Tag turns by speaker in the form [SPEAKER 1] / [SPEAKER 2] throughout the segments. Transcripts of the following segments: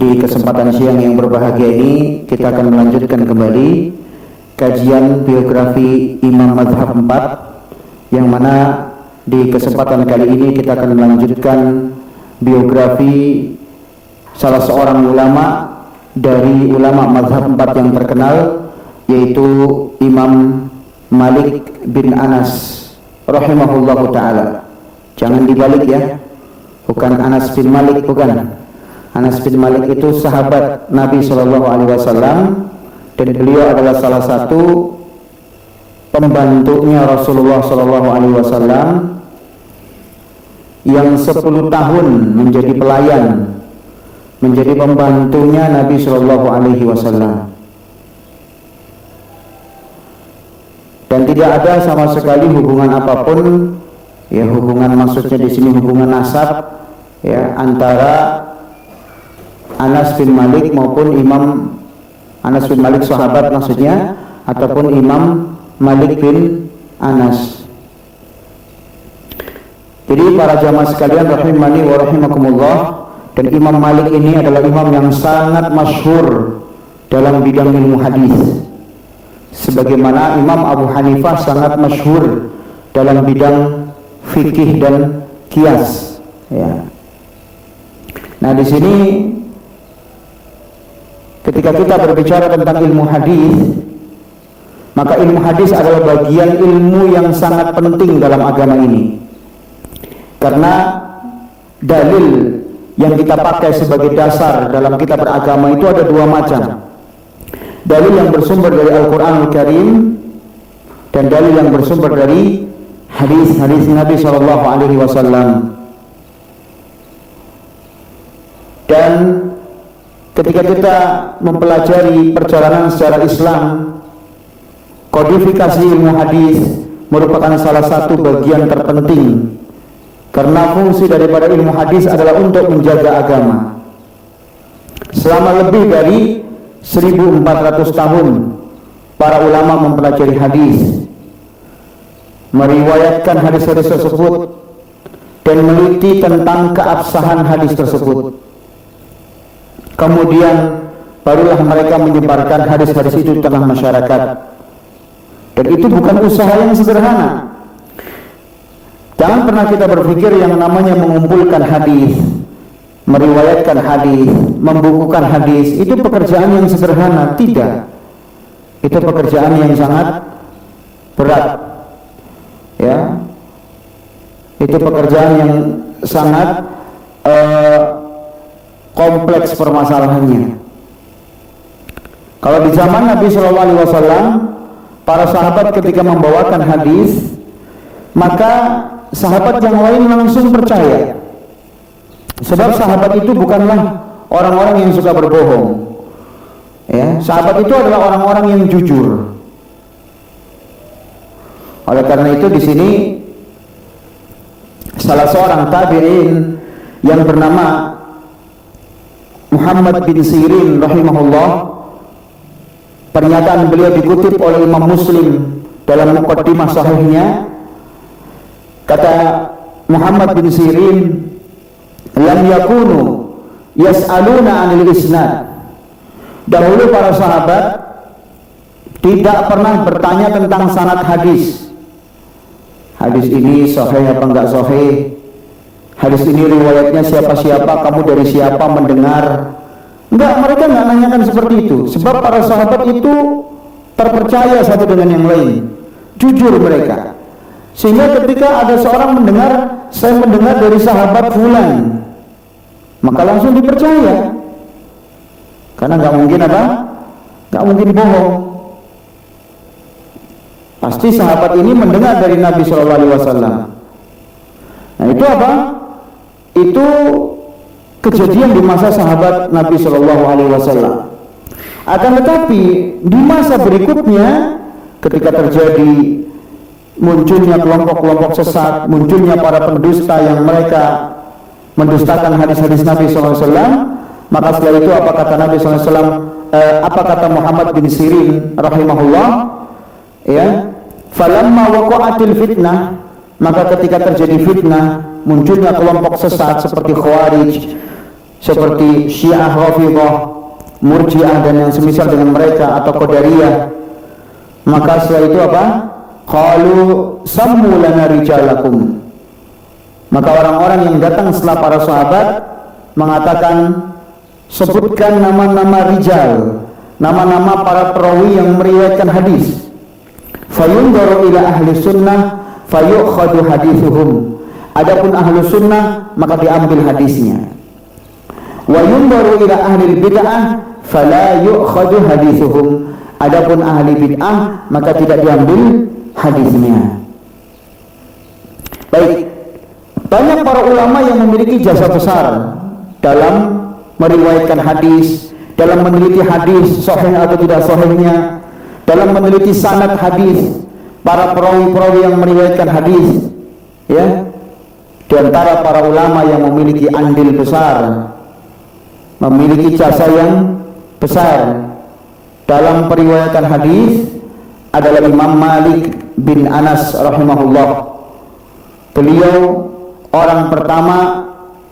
[SPEAKER 1] Di kesempatan siang yang berbahagia ini kita akan melanjutkan kembali kajian biografi Imam Mazhab 4, yang mana di kesempatan kali ini kita akan melanjutkan biografi salah seorang ulama dari ulama Mazhab 4 yang terkenal, yaitu Imam Malik bin Anas rahimahullahu ta'ala. Jangan dibalik ya, bukan Anas bin Malik, bukan. Anas bin Malik itu sahabat Nabi SAW, dan beliau adalah salah satu pembantunya Rasulullah SAW yang 10 tahun menjadi pelayan, menjadi pembantunya Nabi SAW. Dan tidak ada sama sekali hubungan apapun, ya hubungan maksudnya di sini hubungan nasab, ya antara Anas bin Malik maupun Imam Anas bin Malik sahabat maksudnya, ataupun Imam Malik bin Anas. Jadi para jamaah sekalian rahimani wa rahimakumullah, dan Imam Malik ini adalah imam yang sangat masyhur dalam bidang ilmu hadis, sebagaimana Imam Abu Hanifah sangat masyhur dalam bidang fikih dan qiyas, ya. Nah, di sini ketika kita berbicara tentang ilmu hadis, maka ilmu hadis adalah bagian ilmu yang sangat penting dalam agama ini, karena dalil yang kita pakai sebagai dasar dalam kita beragama itu ada dua macam. Dalil yang bersumber dari Al-Quranul Karim dan dalil yang bersumber dari hadis-hadis Nabi SAW. Dan ketika kita mempelajari perjalanan secara Islam, kodifikasi ilmu hadis merupakan salah satu bagian terpenting, karena fungsi daripada ilmu hadis adalah untuk menjaga agama. Selama lebih dari 1400 tahun para ulama mempelajari hadis, meriwayatkan hadis-hadis tersebut dan meneliti tentang keabsahan hadis tersebut. Kemudian barulah mereka menyebarkan hadis-hadis itu di tengah masyarakat. Dan itu bukan usaha yang sederhana. Jangan pernah kita berpikir yang namanya mengumpulkan hadis, meriwayatkan hadis, membukukan hadis itu pekerjaan yang sederhana. Tidak. Itu pekerjaan yang sangat berat, ya. Itu pekerjaan yang sangat kompleks permasalahannya. Kalau di zaman Nabi SAW, para sahabat ketika membawakan hadis, maka sahabat yang lain langsung percaya, sebab sahabat itu bukanlah orang-orang yang suka berbohong, ya. Sahabat itu adalah orang-orang yang jujur. Oleh karena itu di sini salah seorang tabi'in yang bernama Muhammad bin Sirin rahimahullah, pernyataan beliau dikutip oleh Imam Muslim dalam muqaddimah sahihnya. Kata Muhammad bin Sirin, lam yakunu yas'aluna 'anil isnad. Dahulu para sahabat tidak pernah bertanya tentang sanad hadis. Hadis ini sahih apa enggak sahih? Hadis ini riwayatnya siapa-siapa, kamu dari siapa mendengar? Enggak, mereka enggak nanyakan seperti itu. Sebab para sahabat itu terpercaya satu dengan yang lain, jujur mereka. Sehingga ketika ada seorang mendengar, saya mendengar dari sahabat fulan, maka langsung dipercaya. Karena enggak mungkin apa? Enggak mungkin bohong. Pasti sahabat ini mendengar dari Nabi SAW. Nah, itu apa? Itu kejadian di masa sahabat Nabi SAW. Akan tetapi di masa berikutnya, ketika terjadi munculnya kelompok-kelompok sesat, munculnya para pendusta yang mereka mendustakan hadis-hadis Nabi SAW, maka setelah itu apa kata Nabi SAW? Apa kata Muhammad bin Sirin rahimahullah? Ya, falamma waqa'atil fitnah, maka ketika terjadi fitnah, munculnya kelompok sesat seperti Khawarij, seperti Syiah Rafidhah, Murji'ah dan yang semisal dengan mereka, atau Qadariyah. Maka setelah itu apa? Qalu sammu lana rijalakum. Maka orang-orang yang datang setelah para sahabat mengatakan, sebutkan nama-nama rijal, nama-nama para perawi yang meriwayatkan hadis. Fayundaru ila ahli sunnah fayukhadu hadithuhum. Adapun ahli sunnah maka diambil hadisnya. Wa yundaru ila ahli bid'ah fala yukhadu hadithuhum. Adapun ahli bid'ah maka tidak diambil hadisnya. Baik, banyak para ulama yang memiliki jasa besar dalam meriwayatkan hadis, dalam meneliti hadis sahih atau tidak sahihnya, dalam meneliti sanad hadis, para perawi-perawi yang meriwayatkan hadis, ya. Di antara para ulama yang memiliki andil besar, memiliki jasa yang besar dalam periwayatan hadis adalah Imam Malik bin Anas rahimahullah. Beliau orang pertama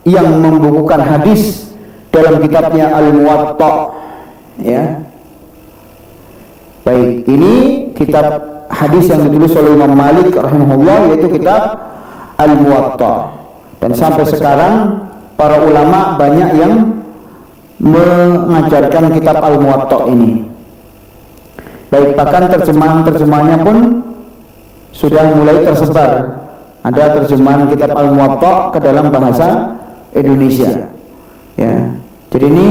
[SPEAKER 1] yang membukukan hadis dalam kitabnya Al-Muwatta, ya. Baik, ini kitab hadis yang ditulis oleh Imam Malik rahimahullah, yaitu kitab Al-Muwatta. Dan sampai sekarang para ulama banyak yang mengajarkan kitab Al-Muwatta ini. Baik, bahkan terjemahan-terjemahannya pun sudah mulai tersebar. Ada terjemahan kitab Al-Muwatta ke dalam bahasa Indonesia, ya. Jadi ini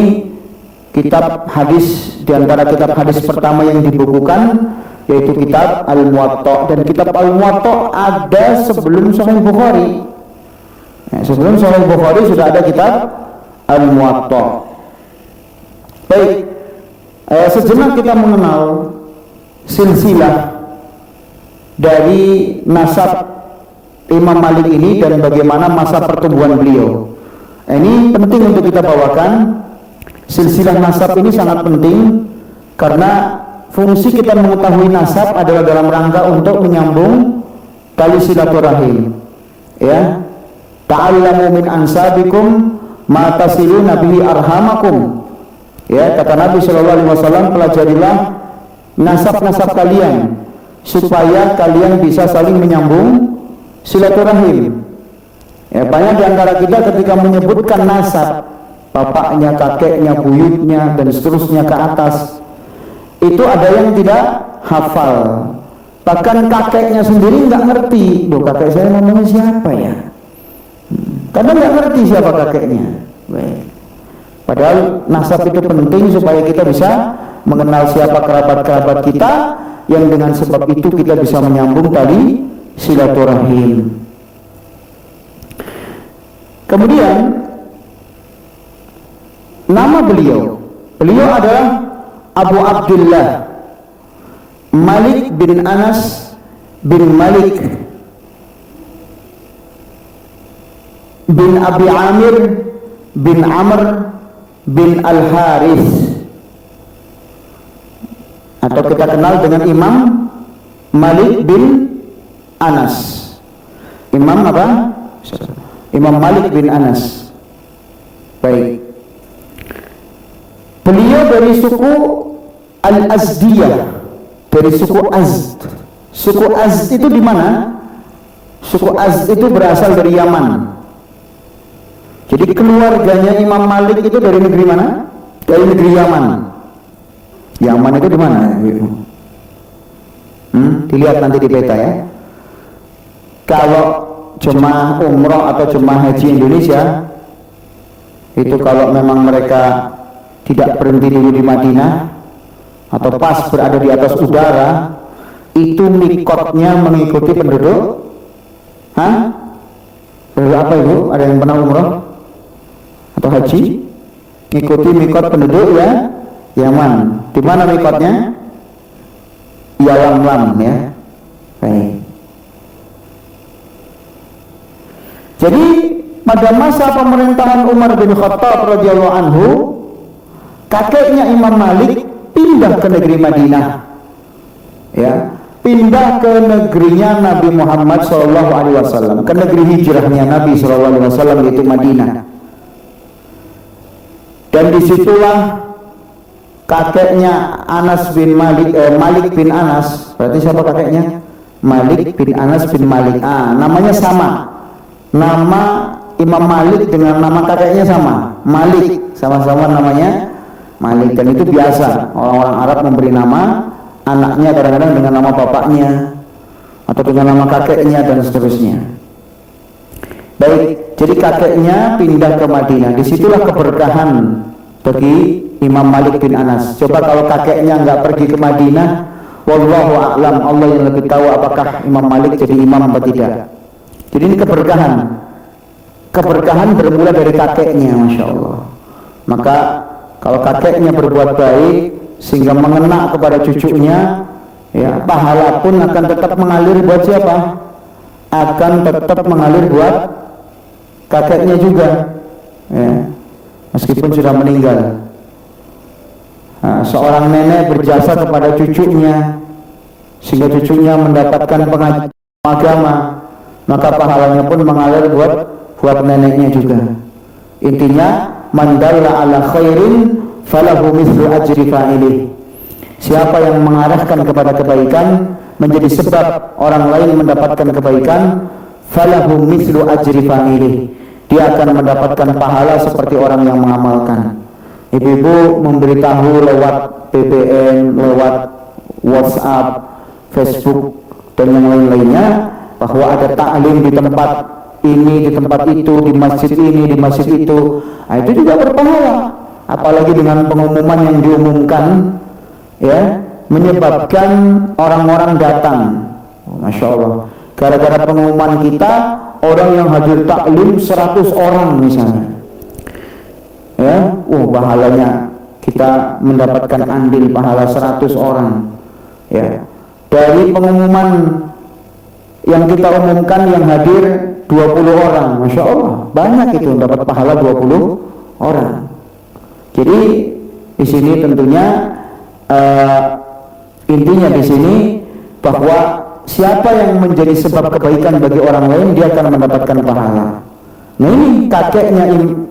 [SPEAKER 1] kitab hadis, di antara kitab hadis pertama yang dibukukan yaitu kitab Al-Muwatta. Dan kitab Al-Muwatta ada sebelum Sahih Bukhari, ya, sebelum Sahih Bukhari sudah ada kitab Al-Muwatta. Baik, sejenak kita mengenal silsilah dari nasab Imam Malik ini dan bagaimana masa pertumbuhan beliau. Ini penting untuk kita bawakan. Silsilah nasab ini sangat penting karena fungsi kita mengetahui nasab adalah dalam rangka untuk menyambung tali silaturahim, ya. Ta'allamu min ansabikum ma tasiluna bihi arhamakum, ya, kata Nabi sallallahu alaihi wasallam, pelajarilah nasab-nasab kalian supaya kalian bisa saling menyambung silaturahim. Ya, banyak di antara kita ketika menyebutkan nasab, bapaknya, kakeknya, buyutnya dan seterusnya ke atas, itu ada yang tidak hafal. Bahkan kakeknya sendiri nggak ngerti, loh kakek saya namanya siapa ya? Karena nggak ngerti siapa kakeknya. Baik. Padahal nasab itu penting supaya kita bisa mengenal siapa kerabat-kerabat kita, yang dengan sebab itu kita bisa menyambung tali silaturahim. Kemudian nama beliau adalah Abu Abdullah Malik bin Anas bin Malik bin Abi Amir bin Amr bin Al-Harith, atau kita kenal dengan Imam Malik bin Anas. Imam apa? Imam Malik bin Anas. Baik. Beliau dari suku Al-Azdiyah, dari suku Azd. Suku Azd itu di mana? Suku Azd itu berasal dari Yaman. Jadi keluarganya Imam Malik itu dari negeri mana? Dari negeri Yaman. Yaman itu di mana? Dilihat nanti di peta, ya. Kalau jemaah umroh atau jemaah haji Indonesia itu kalau memang mereka tidak berhenti dulu di Madinah atau pas berada di atas udara, itu mikotnya mengikuti penduduk. Penduduk apa itu? Ada yang pernah umroh atau haji? Ikuti mikot penduduk, ya, Yaman. Di mana mikotnya? Yalamlam, ya. Baik. Jadi pada masa pemerintahan Umar bin Khattab radhiyallahu anhu, kakeknya Imam Malik pindah ke negeri Madinah, ya, pindah ke negerinya Nabi Muhammad SAW, ke negeri hijrahnya Nabi SAW, yaitu Madinah. Dan disitulah kakeknya Anas bin Malik, Malik bin Anas. Berarti siapa kakeknya? Malik bin Anas bin Malik. Namanya sama. Nama Imam Malik dengan nama kakeknya sama, Malik, sama-sama namanya Malik. Dan itu biasa orang-orang Arab memberi nama anaknya kadang-kadang dengan nama bapaknya atau dengan nama kakeknya dan seterusnya. Baik, jadi kakeknya pindah ke Madinah. Disitulah keberkahan bagi Imam Malik bin Anas. Coba kalau kakeknya nggak pergi ke Madinah, wallahu a'lam, Allah yang lebih tahu apakah Imam Malik jadi imam atau tidak. Jadi ini keberkahan. Keberkahan bermula dari kakeknya, masya Allah. Maka kalau kakeknya berbuat baik sehingga mengena kepada cucunya, ya pahala pun akan tetap mengalir buat siapa? Akan tetap mengalir buat kakeknya juga, ya, meskipun sudah meninggal. Seorang nenek berjasa kepada cucunya sehingga cucunya mendapatkan pengajaran agama, maka pahalanya pun mengalir buat neneknya juga. Intinya, man dalla ala khairin falahu mithlu ajri fa'ilih. Siapa yang mengarahkan kepada kebaikan menjadi sebab orang lain mendapatkan kebaikan, falahu mithlu ajri fa'ilih. Dia akan mendapatkan pahala seperti orang yang mengamalkan. Ibu-ibu memberitahu lewat BBM, lewat WhatsApp, Facebook dan yang lain-lainnya bahwa ada taklim di tempat ini, di tempat itu, di masjid ini, di masjid itu. Itu juga berpahala. Apalagi dengan pengumuman yang diumumkan, ya, menyebabkan orang-orang datang. Masya Allah. Gara-gara pengumuman kita, orang yang hadir taklim 100 orang misalnya, ya, pahalanya kita mendapatkan andil pahala 100 orang, ya. Dari pengumuman yang kita umumkan yang hadir 20 orang, masya Allah, banyak itu dapat pahala 20 orang. Jadi di sini tentunya intinya di sini bahwa siapa yang menjadi sebab kebaikan bagi orang lain, dia akan mendapatkan pahala. Nah, ini kakeknya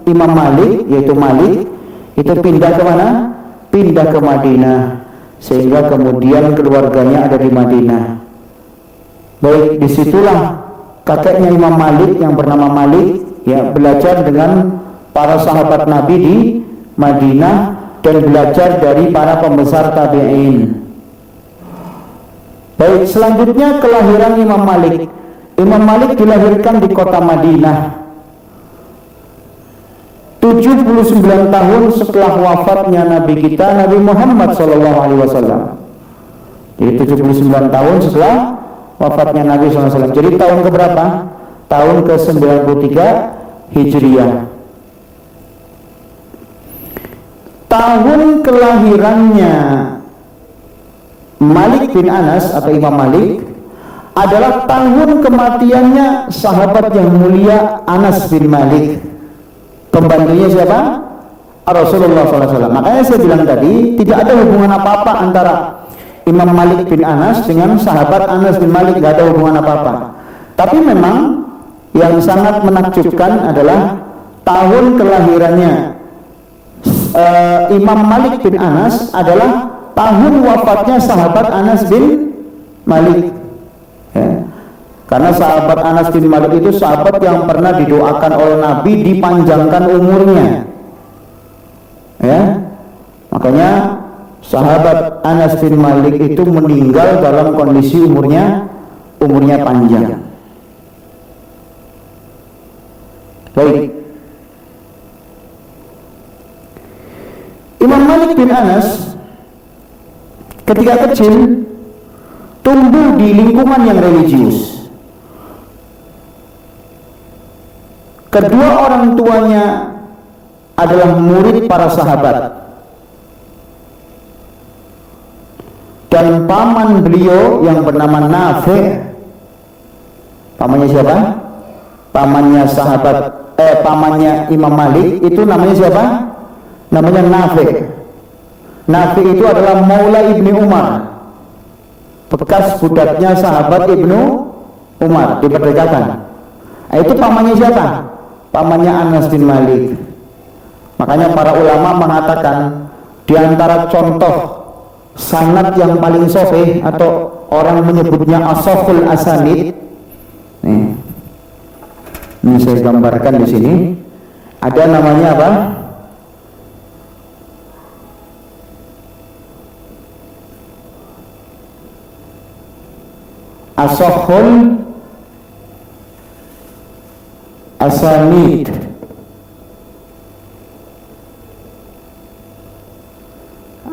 [SPEAKER 1] Imam Malik, yaitu Malik, itu pindah ke mana? Pindah ke Madinah, sehingga kemudian keluarganya ada di Madinah. Baik, disitulah kakeknya Imam Malik yang bernama Malik, ya, belajar dengan para sahabat Nabi di Madinah dan belajar dari para pembesar tabi'in. Baik, selanjutnya kelahiran Imam Malik. Imam Malik dilahirkan di kota Madinah 79 tahun setelah wafatnya Nabi kita, Nabi Muhammad SAW. Jadi 79 tahun setelah wafatnya Nabi SAW. Jadi tahun keberapa? Tahun ke-93 Hijriah. Tahun kelahirannya Malik bin Anas atau Imam Malik adalah tahun kematiannya sahabat yang mulia Anas bin Malik. Pembantunya siapa? Rasulullah SAW. Makanya saya bilang tadi, tidak ada hubungan apa-apa antara Imam Malik bin Anas dengan sahabat Anas bin Malik, tidak ada hubungan apa-apa. Tapi memang yang sangat menakjubkan adalah tahun kelahirannya Imam Malik bin Anas adalah tahun wafatnya sahabat Anas bin Malik, ya. Karena sahabat Anas bin Malik itu sahabat yang pernah didoakan oleh Nabi dipanjangkan umurnya, ya. Makanya sahabat Anas bin Malik itu meninggal dalam kondisi umurnya panjang. Baik, Imam Malik bin Anas ketika kecil tumbuh di lingkungan yang religius. Kedua orang tuanya adalah murid para sahabat, dan paman beliau yang bernama Nafi', pamannya siapa? Pamannya Imam Malik itu namanya siapa? Namanya Nafi'. Nafi' itu adalah Maula Ibni Umar, bekas budaknya sahabat Ibnu Umar diperdekakan. Itu pamannya siapa? Pamannya Anas bin Malik. Makanya para ulama mengatakan di antara contoh sanad yang paling sahih atau orang menyebutnya ashahul asanid. Ini saya gambarkan di sini. Ada namanya apa? Ashahul asanid.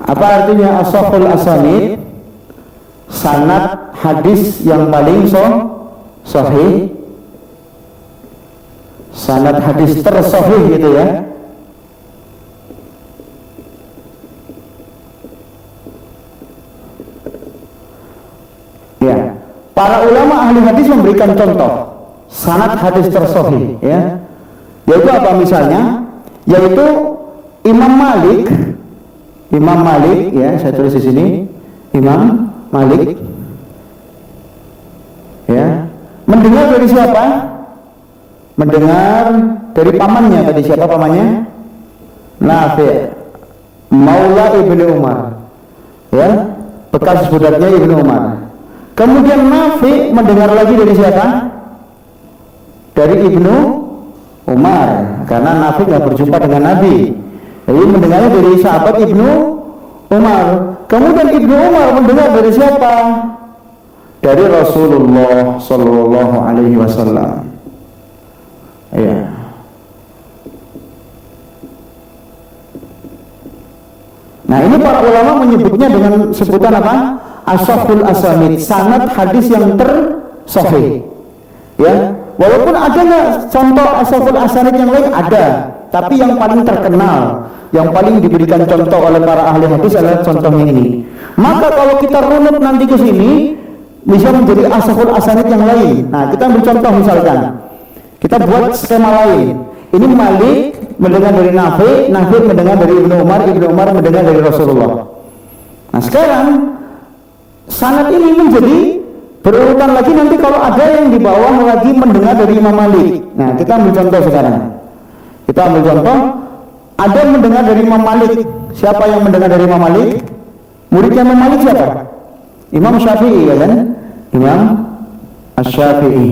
[SPEAKER 1] Apa artinya ashahul asanid? Sanad hadis yang paling sahih, sanad hadis tersahih gitu ya. Ya, para ulama ahli hadis memberikan contoh sanad hadis tersahih ya. Yaitu apa misalnya? Yaitu Imam Malik ya, saya tulis di sini Imam Malik ya, mendengar dari siapa? Mendengar dari pamannya. Tadi siapa pamannya? Nafi', Maula Ibnu Umar ya, bekas budaknya Ibnu Umar. Kemudian Nafi' mendengar lagi dari siapa? Dari Ibnu Umar, karena Nafi' nggak berjumpa dengan Nabi, jadi mendengarnya dari sahabat Ibnu Umar. Kemudian Ibnu Umar mendengar dari siapa? Dari Rasulullah Sallallahu Alaihi Wasallam. Ya. Nah, ini para ulama menyebutnya dengan sebutan apa? Ashahul asanid, sanad hadis yang tersahih. Ya, walaupun ada nggak contoh ashahul asanid yang lain? Ada, tapi yang paling terkenal, yang paling diberikan contoh oleh para ahli hadis adalah contohnya ini. Maka kalau kita runut nanti ke sini, bisa menjadi ashahul asanid yang lain. Nah, kita ambil contoh misalkan, kita buat skema lain. Ini Malik mendengar dari Nafi', Nafi' mendengar dari Ibnu Umar, Ibnu Umar mendengar dari Rasulullah. Nah, sekarang sanad ini menjadi berurutan lagi, nanti kalau ada yang di bawah lagi mendengar dari Imam Malik. Nah, kita ambil contoh sekarang. Kita ambil contoh, ada yang mendengar dari Imam Malik. Siapa yang mendengar dari Imam Malik? Muridnya Imam Malik siapa? Imam Syafi'i ya kan? Imam Asy-Syafi'i.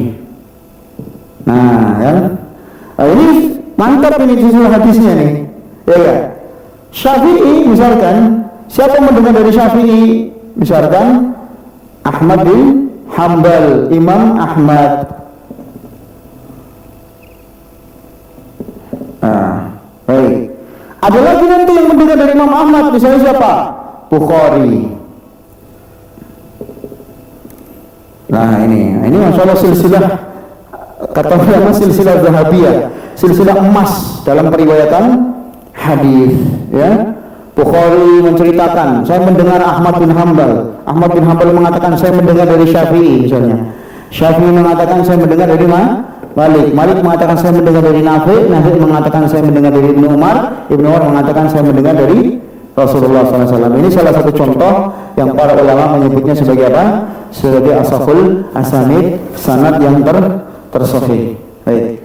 [SPEAKER 1] Nah, kan? Nah, ini mantap ini susul hadisnya nih. Ya. Syafi'i misalkan, siapa yang mendengar dari Syafi'i? Misalkan Ahmad bin Hanbal, Imam Ahmad. Nah, baik. Ada lagi nanti yang mendengar dari Imam Ahmad, misalnya siapa? Bukhari. Nah, ini masalah silsilah, kata ulama silsilah Zahabiyah, silsilah emas dalam periwayatan hadis, ya. Bukhari menceritakan, saya mendengar Ahmad bin Hanbal. Ahmad bin Hanbal mengatakan saya mendengar dari Syafi'i misalnya. Syafi'i mengatakan saya mendengar dari Malik. Malik mengatakan saya mendengar dari Nafi'. Nafi' mengatakan saya mendengar dari Ibnu Umar. Ibnu Umar mengatakan saya mendengar dari Rasulullah SAW. Ini salah satu contoh yang para ulama menyebutnya sebagai apa? Sebagai ashahul asanid, sanad yang tersahih. Baik.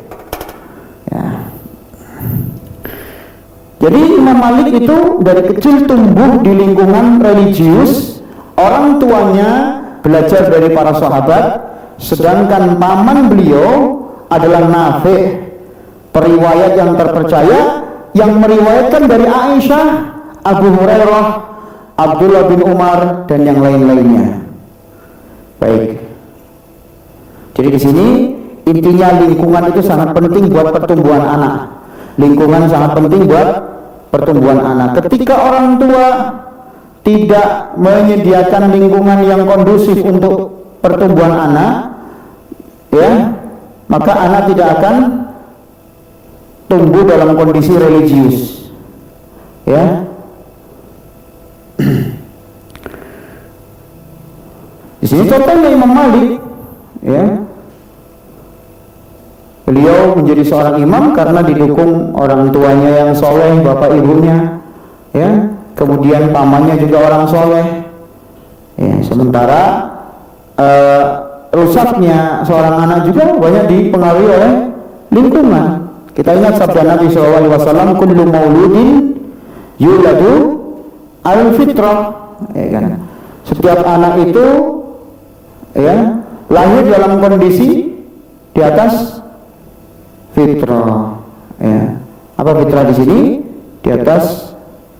[SPEAKER 1] Ya. Jadi Imam Malik itu dari kecil tumbuh di lingkungan religius, orang tuanya belajar dari para sahabat, sedangkan paman beliau adalah Nafi', periwayat yang terpercaya yang meriwayatkan dari Aisyah, Abu Hurairah, Abdullah bin Umar dan yang lain-lainnya. Baik. Jadi di sini intinya lingkungan itu sangat penting buat pertumbuhan anak. Lingkungan sangat penting buat pertumbuhan anak. Ketika orang tua tidak menyediakan lingkungan yang kondusif untuk pertumbuhan anak, ya, maka anak tidak akan tumbuh dalam kondisi religius. Ya. Di sini contohnya Imam Malik, ya. Beliau menjadi seorang imam karena didukung orang tuanya yang soleh, bapak ibunya, ya. Kemudian pamannya juga orang soleh. Ya, sementara rusaknya seorang anak juga banyak dipengaruhi oleh lingkungan. Kita ingat sabda Nabi SAW, kullu mauludin yuladu al-fitrah, ya kan? Setiap anak itu ya lahir dalam kondisi di atas fitrah. Ya. Apa fitrah di sini? Di atas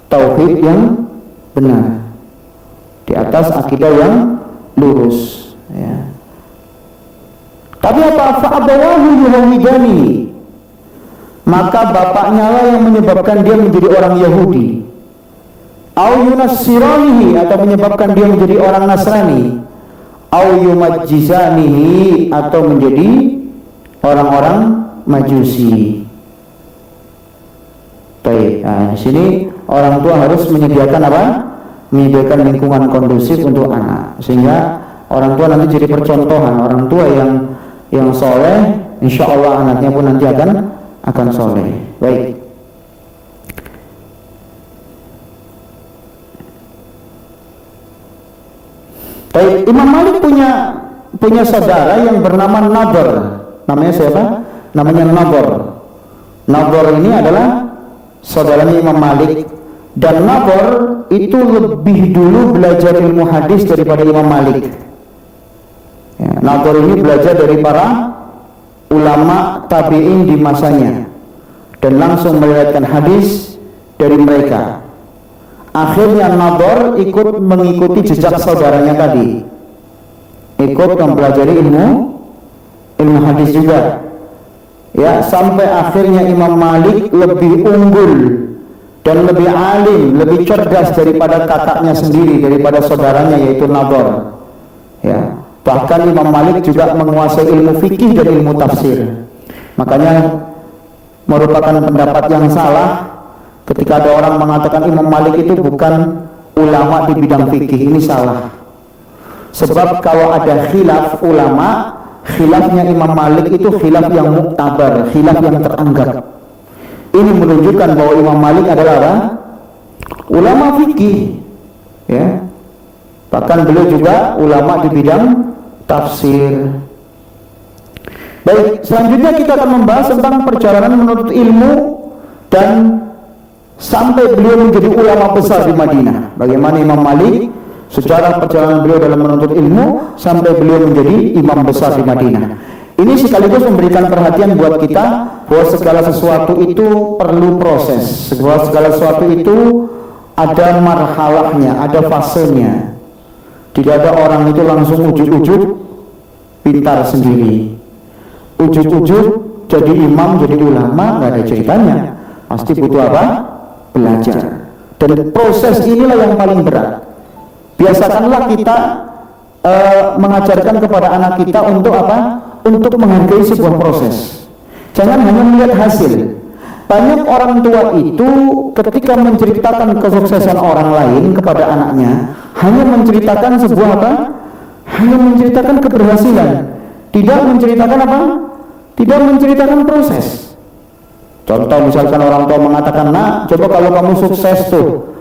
[SPEAKER 1] tauhid yang benar, di atas akidah yang lurus. Ya. Tapi apa? Fa'abawahu yuhawidani, maka bapaknya lah yang menyebabkan dia menjadi orang Yahudi, au yunassiranihi, atau menyebabkan dia menjadi orang Nasrani, au yumajjizanihi, atau menjadi orang-orang Majusi. Baik, nah, di sini orang tua harus menyediakan apa? Menyediakan lingkungan kondusif untuk anak, sehingga orang tua nanti jadi percontohan. Orang tua yang soleh, insya Allah anaknya pun nanti akan soleh. Baik. Baik, Imam Malik punya saudara yang bernama Nadhr. Namanya siapa? Namanya Nadhr. Nadhr ini adalah saudaranya Imam Malik, dan Nadhr itu lebih dulu belajar ilmu hadis daripada Imam Malik. Ya, Nadhr ini belajar dari para ulama tabi'in di masanya dan langsung meriwayatkan hadis dari mereka. Akhirnya Nadhr ikut mengikuti jejak saudaranya tadi, ikut mempelajari ilmu hadis juga. Ya, sampai akhirnya Imam Malik lebih unggul dan lebih alim, lebih cerdas daripada kakaknya sendiri, daripada saudaranya yaitu Nadhr. Ya, bahkan Imam Malik juga menguasai ilmu fikih dan ilmu tafsir. Makanya merupakan pendapat yang salah ketika ada orang mengatakan Imam Malik itu bukan ulama di bidang fikih. Ini salah. Sebab kalau ada khilaf ulama, khilafnya Imam Malik itu khilaf yang muktabar, khilaf yang teranggap. Ini menunjukkan bahwa Imam Malik adalah apa? Ulama fikih, ya. Bahkan beliau juga ulama di bidang tafsir. Baik, selanjutnya kita akan membahas tentang perjalanan menuntut ilmu dan sampai beliau menjadi ulama besar di Madinah. Bagaimana Imam Malik, sejarah perjalanan beliau dalam menuntut ilmu sampai beliau menjadi imam besar di Madinah. Ini sekaligus memberikan perhatian buat kita bahwa segala sesuatu itu perlu proses. Segala sesuatu itu ada marhalahnya, ada fasenya. Tidak ada orang itu langsung ujuk-ujuk pintar sendiri, ujuk-ujuk jadi imam, jadi ulama, nggak ada ceritanya. Pasti butuh apa? Belajar. Dan proses inilah yang paling berat. Biasakanlah kita mengajarkan kepada anak kita untuk apa? Untuk menghargai sebuah proses. Jangan hanya melihat hasil. Banyak orang tua itu ketika menceritakan kesuksesan orang lain kepada anaknya, hanya menceritakan sebuah apa? Hanya menceritakan keberhasilan, tidak menceritakan apa? Tidak menceritakan proses. Contoh misalkan orang tua mengatakan, "Nak, coba kalau kamu sukses tuh,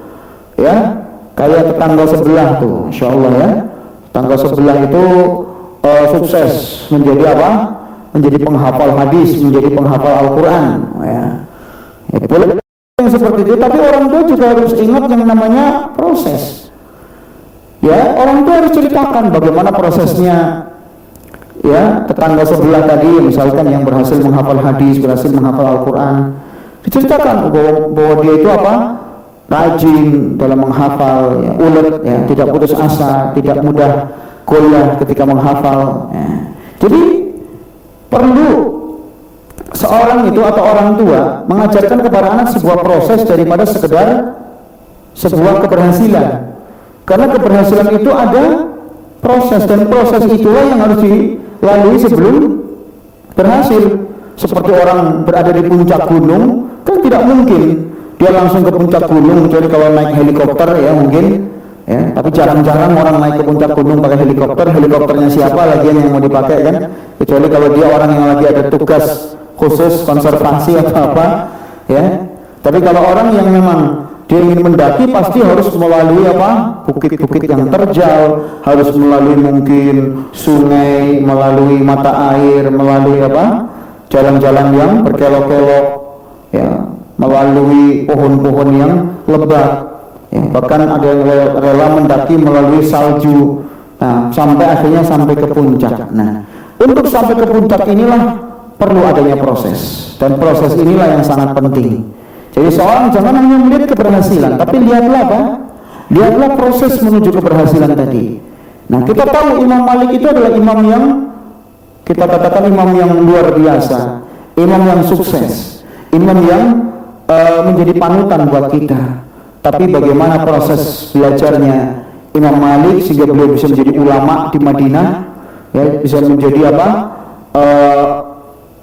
[SPEAKER 1] ya, kayak tetangga sebelah tuh, insya Allah ya, tetangga sebelah itu sukses menjadi apa? Menjadi penghafal hadis, menjadi penghafal Al-Quran." Ya, boleh yang seperti itu, tapi orang tua juga harus ingat yang namanya proses. Ya, orang tua harus ceritakan bagaimana prosesnya. Ya, tetangga sebelah tadi misalkan yang berhasil menghafal hadis, berhasil menghafal Al-Quran, diceritakan bahwa dia itu apa? Rajin dalam menghafal, ya, ulet, ya, tidak putus asa, tidak mudah goyah ketika menghafal. Ya. Jadi perlu seorang itu atau orang tua mengajarkan kepada anak sebuah proses daripada sekedar sebuah keberhasilan. Karena keberhasilan itu ada proses, dan proses itulah yang harus dilalui sebelum berhasil. Seperti orang berada di puncak gunung, kan tidak mungkin dia langsung ke puncak gunung, kecuali kalau naik helikopter ya mungkin, ya. Tapi jarang-jarang orang naik ke puncak gunung pakai helikopter. Helikopternya siapa lagi yang mau dipakai kan? Kecuali kalau dia orang yang lagi ada tugas khusus konservasi atau apa, ya. Tapi kalau orang yang memang dia ingin mendaki, pasti harus melalui apa? Bukit-bukit yang terjal, harus melalui mungkin sungai, melalui mata air, melalui apa? jalan-jalan yang berkelok-kelok, ya, melalui pohon-pohon yang lebat, ya, bahkan ada yang rela mendaki melalui salju, nah, sampai akhirnya sampai ke puncak. Nah, untuk sampai ke puncak inilah perlu adanya proses, dan proses inilah yang sangat penting. Jadi seorang jangan hanya melihat keberhasilan, tapi lihatlah apa? Lihatlah proses menuju keberhasilan tadi. Nah, kita tahu Imam Malik itu adalah imam yang kita katakan imam yang luar biasa, imam yang sukses, imam yang menjadi panutan buat kita. Tapi bagaimana proses belajarnya Imam Malik sehingga beliau bisa menjadi ulama di Madinah, ya, bisa menjadi apa?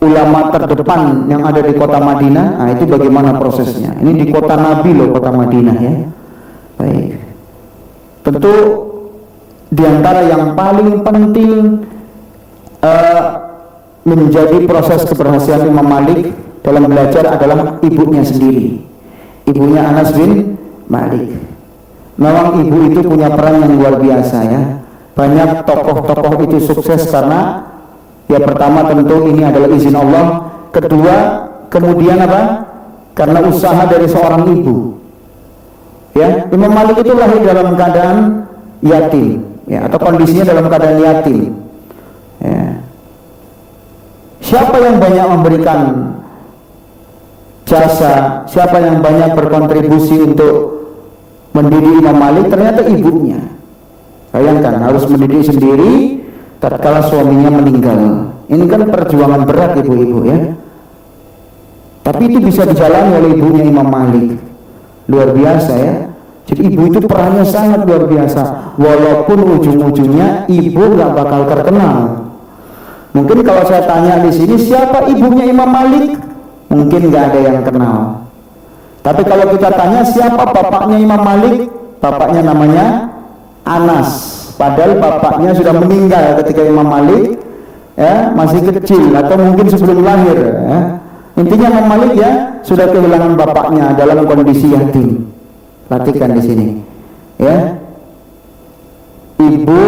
[SPEAKER 1] Ulama terdepan yang ada di kota Madinah. Nah, itu bagaimana prosesnya? Ini di kota Nabi loh, kota Madinah, ya. Baik. Tentu diantara yang paling penting menjadi proses keberhasilan Imam Malik dalam belajar adalah ibunya sendiri, ibunya Anas bin Malik. Memang ibu itu punya peran yang luar biasa, ya. Banyak tokoh-tokoh itu sukses karena ya pertama tentu ini adalah izin Allah, kedua kemudian apa? Karena usaha dari seorang ibu. Ya, Imam Malik itu lahir dalam keadaan yatim, ya, atau kondisinya dalam keadaan yatim. Ya. Siapa yang banyak memberikan jasa, siapa yang banyak berkontribusi untuk mendidik Imam Malik? Ternyata ibunya. Bayangkan, harus mendidik sendiri tatkala suaminya meninggal. Ini kan perjuangan berat ibu-ibu, ya. Tapi itu bisa dijalani oleh ibunya Imam Malik. Luar biasa, ya. Jadi ibu itu perannya sangat luar biasa. Walaupun ujung-ujungnya ibu nggak bakal terkenal. Mungkin kalau saya tanya di sini siapa ibunya Imam Malik, mungkin nggak ada yang kenal. Tapi kalau kita tanya siapa bapaknya Imam Malik, bapaknya namanya Anas. Padahal bapaknya sudah meninggal ketika Imam Malik, ya, masih kecil atau mungkin sebelum lahir, ya. Intinya Imam Malik, ya, sudah kehilangan bapaknya dalam kondisi yatim. Perhatikan di sini, ya. Ibu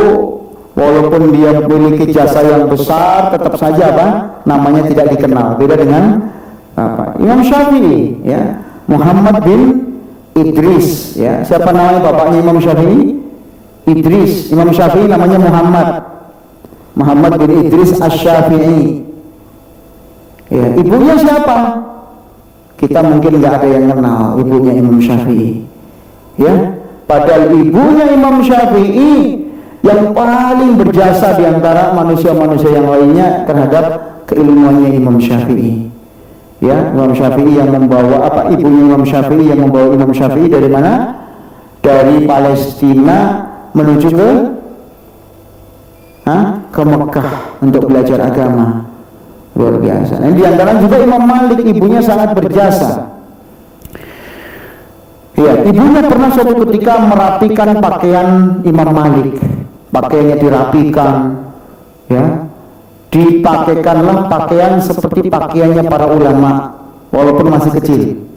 [SPEAKER 1] walaupun dia memiliki jasa yang besar, tetap saja apa? Namanya tidak dikenal. Beda dengan apa? Imam Syafi'i, ya, Muhammad bin Idris, ya. Siapa namanya bapaknya Imam Syafi'i? Idris. Imam Syafi'i namanya Muhammad bin Idris Asy-Syafi'i. Ya, ibunya siapa? Kita mungkin nggak ada yang kenal ibunya Imam Syafi'i, ya. Padahal ibunya Imam Syafi'i yang paling berjasa di antara manusia-manusia yang lainnya terhadap keilmuannya Imam Syafi'i. Ya, Imam Syafi'i yang membawa apa? Ibunya Imam Syafi'i yang membawa Imam Syafi'i dari mana? Dari Palestina menuju ke Mekah untuk belajar agama. Luar biasa. Dan di antara juga Imam Malik, ibunya sangat berjasa. Ya, ibunya pernah suatu ketika merapikan pakaian Imam Malik. Pakaiannya dirapikan, ya. Dipakaikanlah pakaian seperti pakaiannya para ulama walaupun masih kecil.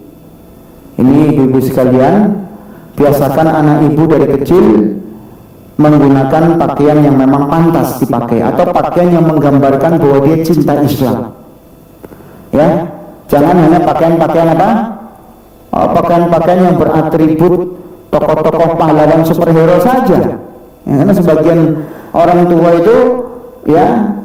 [SPEAKER 1] Ini ibu-ibu sekalian, biasakan anak ibu dari kecil menggunakan pakaian yang memang pantas dipakai atau pakaian yang menggambarkan bahwa dia cinta Islam, ya. Jangan hanya pakaian-pakaian apa? Pakaian-pakaian yang beratribut tokoh-tokoh pahlawan superhero saja, ya, karena sebagian orang tua itu, ya,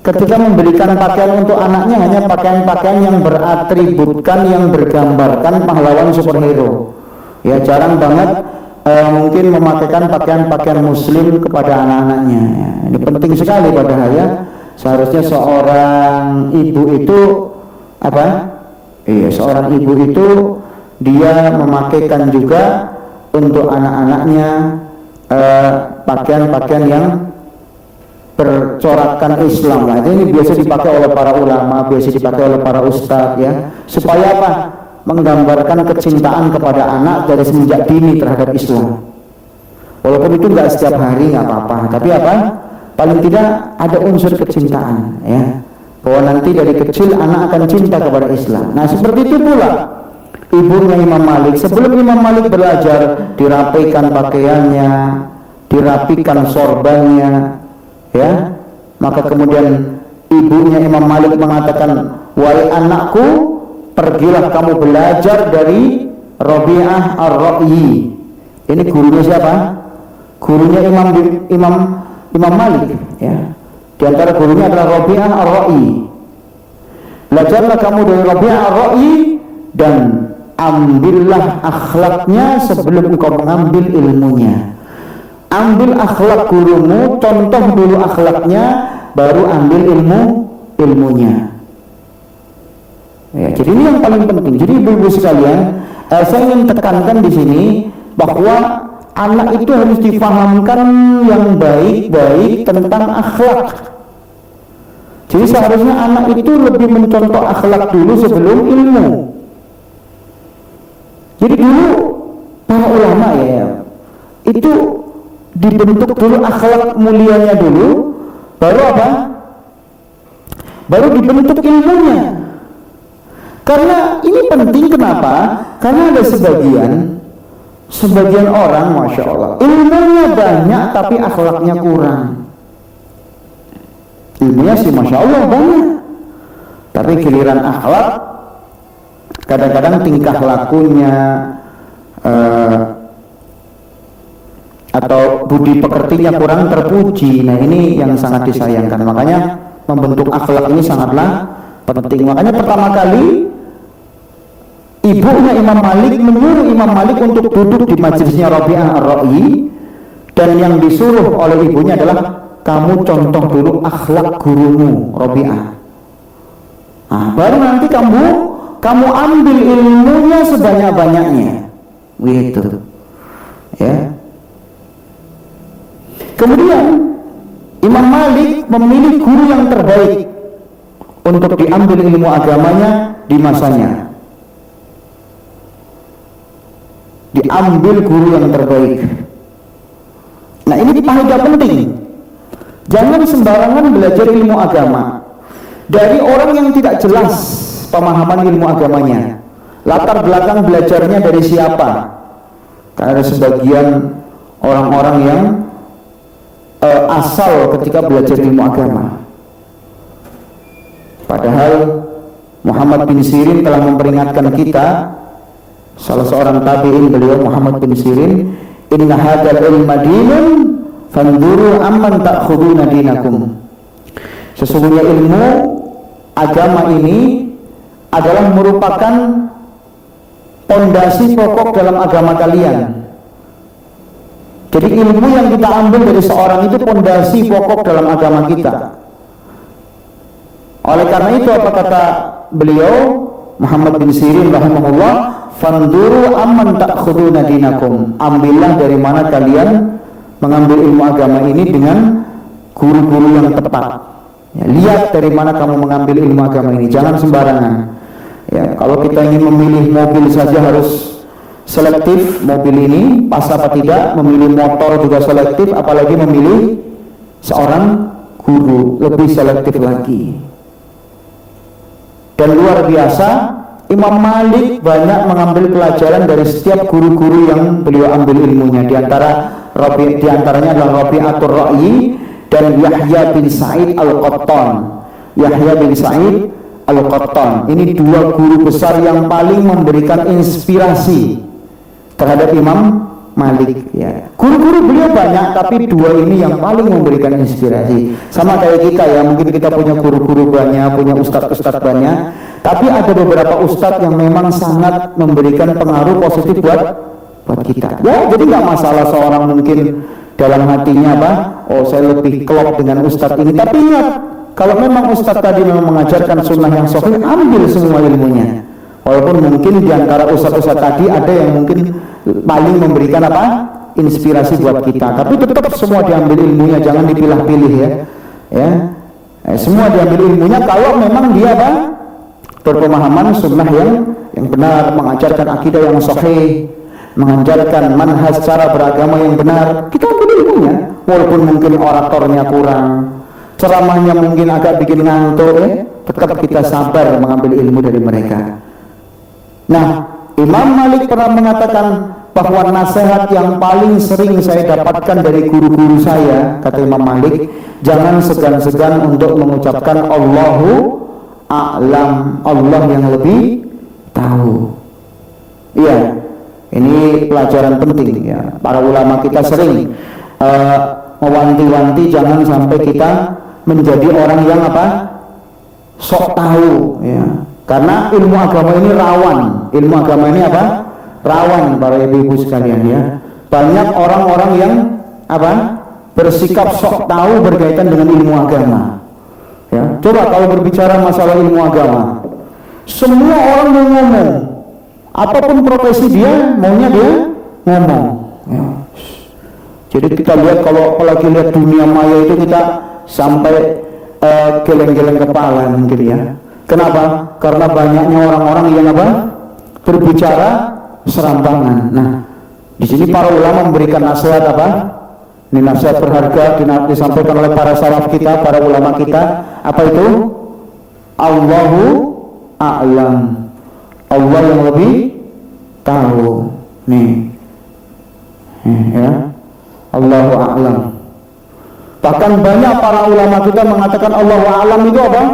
[SPEAKER 1] ketika memberikan pakaian untuk anaknya hanya pakaian-pakaian yang beratributkan, yang bergambarkan pahlawan superhero, ya. Jarang banget mungkin memakaikan pakaian-pakaian muslim kepada anak-anaknya, ya. Ini penting sekali padahal, ya. Seharusnya seorang ibu itu apa? Iya, seorang ibu itu dia memakaikan juga untuk anak-anaknya pakaian-pakaian yang bercorakkan Islam lah. Ini biasa dipakai oleh para ulama, biasa dipakai oleh para ustadz, ya. Supaya apa? Menggambarkan kecintaan kepada anak dari semenjak dini terhadap Islam. Walaupun itu nggak setiap hari, nggak apa-apa, tapi apa? Paling tidak ada unsur kecintaan, ya. Bahwa nanti dari kecil anak akan cinta kepada Islam. Nah, seperti itu pula ibunya Imam Malik. Sebelum Imam Malik belajar, dirapikan pakaiannya, dirapikan sorbannya, ya. Maka kemudian ibunya Imam Malik mengatakan, wahai anakku, pergilah kamu belajar dari Rabi'ah Ar-Ra'yi. Ini gurunya siapa? Gurunya Imam Malik, ya. Di antara gurunya adalah Rabi'ah Ar-Ra'yi. Belajarlah kamu dari Rabi'ah Ar-Ra'yi dan ambillah akhlaknya sebelum engkau mengambil ilmunya. Ambil akhlak gurumu, contoh dulu akhlaknya, baru ambil ilmunya. Ya, jadi ini yang paling penting. Jadi ibu-ibu sekalian, saya ingin tekankan di sini bahwa anak itu harus difahamkan yang baik-baik tentang akhlak. Jadi seharusnya anak itu lebih mencontoh akhlak dulu sebelum ilmu. Jadi dulu para ulama ya, itu dibentuk dulu akhlak mulianya dulu, baru apa? Baru dibentuk ilmunya. Karena ini penting, kenapa? Karena ada sebagian orang, Masya Allah, ilmunya banyak tapi akhlaknya kurang. Ilmunya sih Masya Allah banyak, tapi giliran akhlak, kadang-kadang tingkah lakunya atau budi pekertinya kurang terpuji. Nah ini yang sangat disayangkan. Makanya membentuk akhlak ini sangatlah penting. Makanya pertama kali ibunya Imam Malik menyuruh Imam Malik untuk duduk di majelisnya Rabi'ah Ar-Ra'yi, dan yang disuruh oleh ibunya adalah, kamu contoh dulu akhlak gurumu Rabi'ah. Nah, baru nanti kamu ambil ilmunya sebanyak-banyaknya. Gitu. Ya. Kemudian Imam Malik memilih guru yang terbaik untuk diambil ilmu agamanya di masanya. Diambil guru yang terbaik. Nah ini faedah penting. Jangan sembarangan belajar ilmu agama dari orang yang tidak jelas pemahaman ilmu agamanya. Latar belakang belajarnya dari siapa? Karena ada sebagian orang-orang yang asal ketika belajar ilmu agama. Padahal Muhammad bin Sirin telah memperingatkan kita, salah seorang tabi'in beliau Muhammad bin Sirin, inna hadzal ilma dinun fanduru amman ta'khuduna dinakum. Sesungguhnya ilmu agama ini adalah merupakan pondasi pokok dalam agama kalian. Jadi ilmu yang kita ambil dari seorang itu pondasi pokok dalam agama kita. Oleh karena itu apa kata beliau Muhammad bin Sirin rahimahullah, fanduru amman ta'khuduna dinakum. Ambillah dari mana kalian mengambil ilmu agama ini dengan guru-guru yang tepat. Ya, lihat dari mana kamu mengambil ilmu agama ini, jangan sembarangan. Ya, kalau kita ingin memilih mobil saja harus selektif, mobil ini pas apa tidak, memilih motor juga selektif, apalagi memilih seorang guru lebih selektif lagi. Dan luar biasa, Imam Malik banyak mengambil pelajaran dari setiap guru-guru yang beliau ambil ilmunya. Di antaranya adalah Rabi'atul Ra'yi dan Yahya bin Sa'id Al-Qattan. Yahya bin Sa'id Al-Qattan ini dua guru besar yang paling memberikan inspirasi terhadap Imam Malik. Ya. Guru-guru beliau banyak, tapi dua ini yang paling memberikan inspirasi. Sama kayak kita ya, mungkin kita punya guru-guru banyak, punya ustadz-ustadz banyak, tapi ada beberapa ustadz yang memang sangat memberikan pengaruh positif buat kita. Ya, jadi nggak masalah seorang mungkin dalam hatinya apa, oh saya lebih klop dengan ustadz ini. Tapi ingat, kalau memang ustadz tadi memang mengajarkan sunnah yang sahih, ambil semua ilmunya. Walaupun mungkin diantara ustadz-ustadz tadi ada yang mungkin paling memberikan apa, inspirasi buat kita. Tapi tetap semua diambil ilmunya, jangan dipilah-pilih ya. Semua diambil ilmunya kalau memang dia apa, berpemahaman sunnah yang benar, mengajarkan akidah yang sahih, mengajarkan manhaj cara beragama yang benar. Kita ambil ilmunya, walaupun mungkin oratornya kurang, ceramahnya mungkin agak bikin ngantuk, tetap kita sabar mengambil ilmu dari mereka. Nah, Imam Malik pernah mengatakan, bahwa nasihat yang paling sering saya dapatkan dari guru-guru saya, kata Imam Malik, jangan segan-segan untuk mengucapkan Allahu a'lam, Allah yang lebih tahu. Iya, ini pelajaran penting ya. Para ulama kita sering mewanti-wanti jangan sampai kita menjadi orang yang sok tahu ya. Karena ilmu agama ini rawan. Ilmu agama ini rawan para ibu-ibu sekalian ya. Banyak orang-orang yang bersikap sok tahu berkaitan dengan ilmu agama. Ya, coba kalau berbicara masalah ilmu agama, semua orang mau ngomong, apapun profesi dia, maunya dia ngomong. Ya. Jadi kita lihat kalau apalagi lihat dunia maya itu kita sampai geleng-geleng kepala mungkin ya. Kenapa? Karena banyaknya orang-orang yang berbicara serampangan. Nah, di sini para ulama memberikan nasihat Ini nasihat berharga disampaikan oleh para salaf kita, para ulama kita. Apa itu? Allahu a'lam. Allah yang lebih tahu. Nih. Ya. Allahu a'lam. Bahkan banyak para ulama kita mengatakan Allahu a'lam itu apa?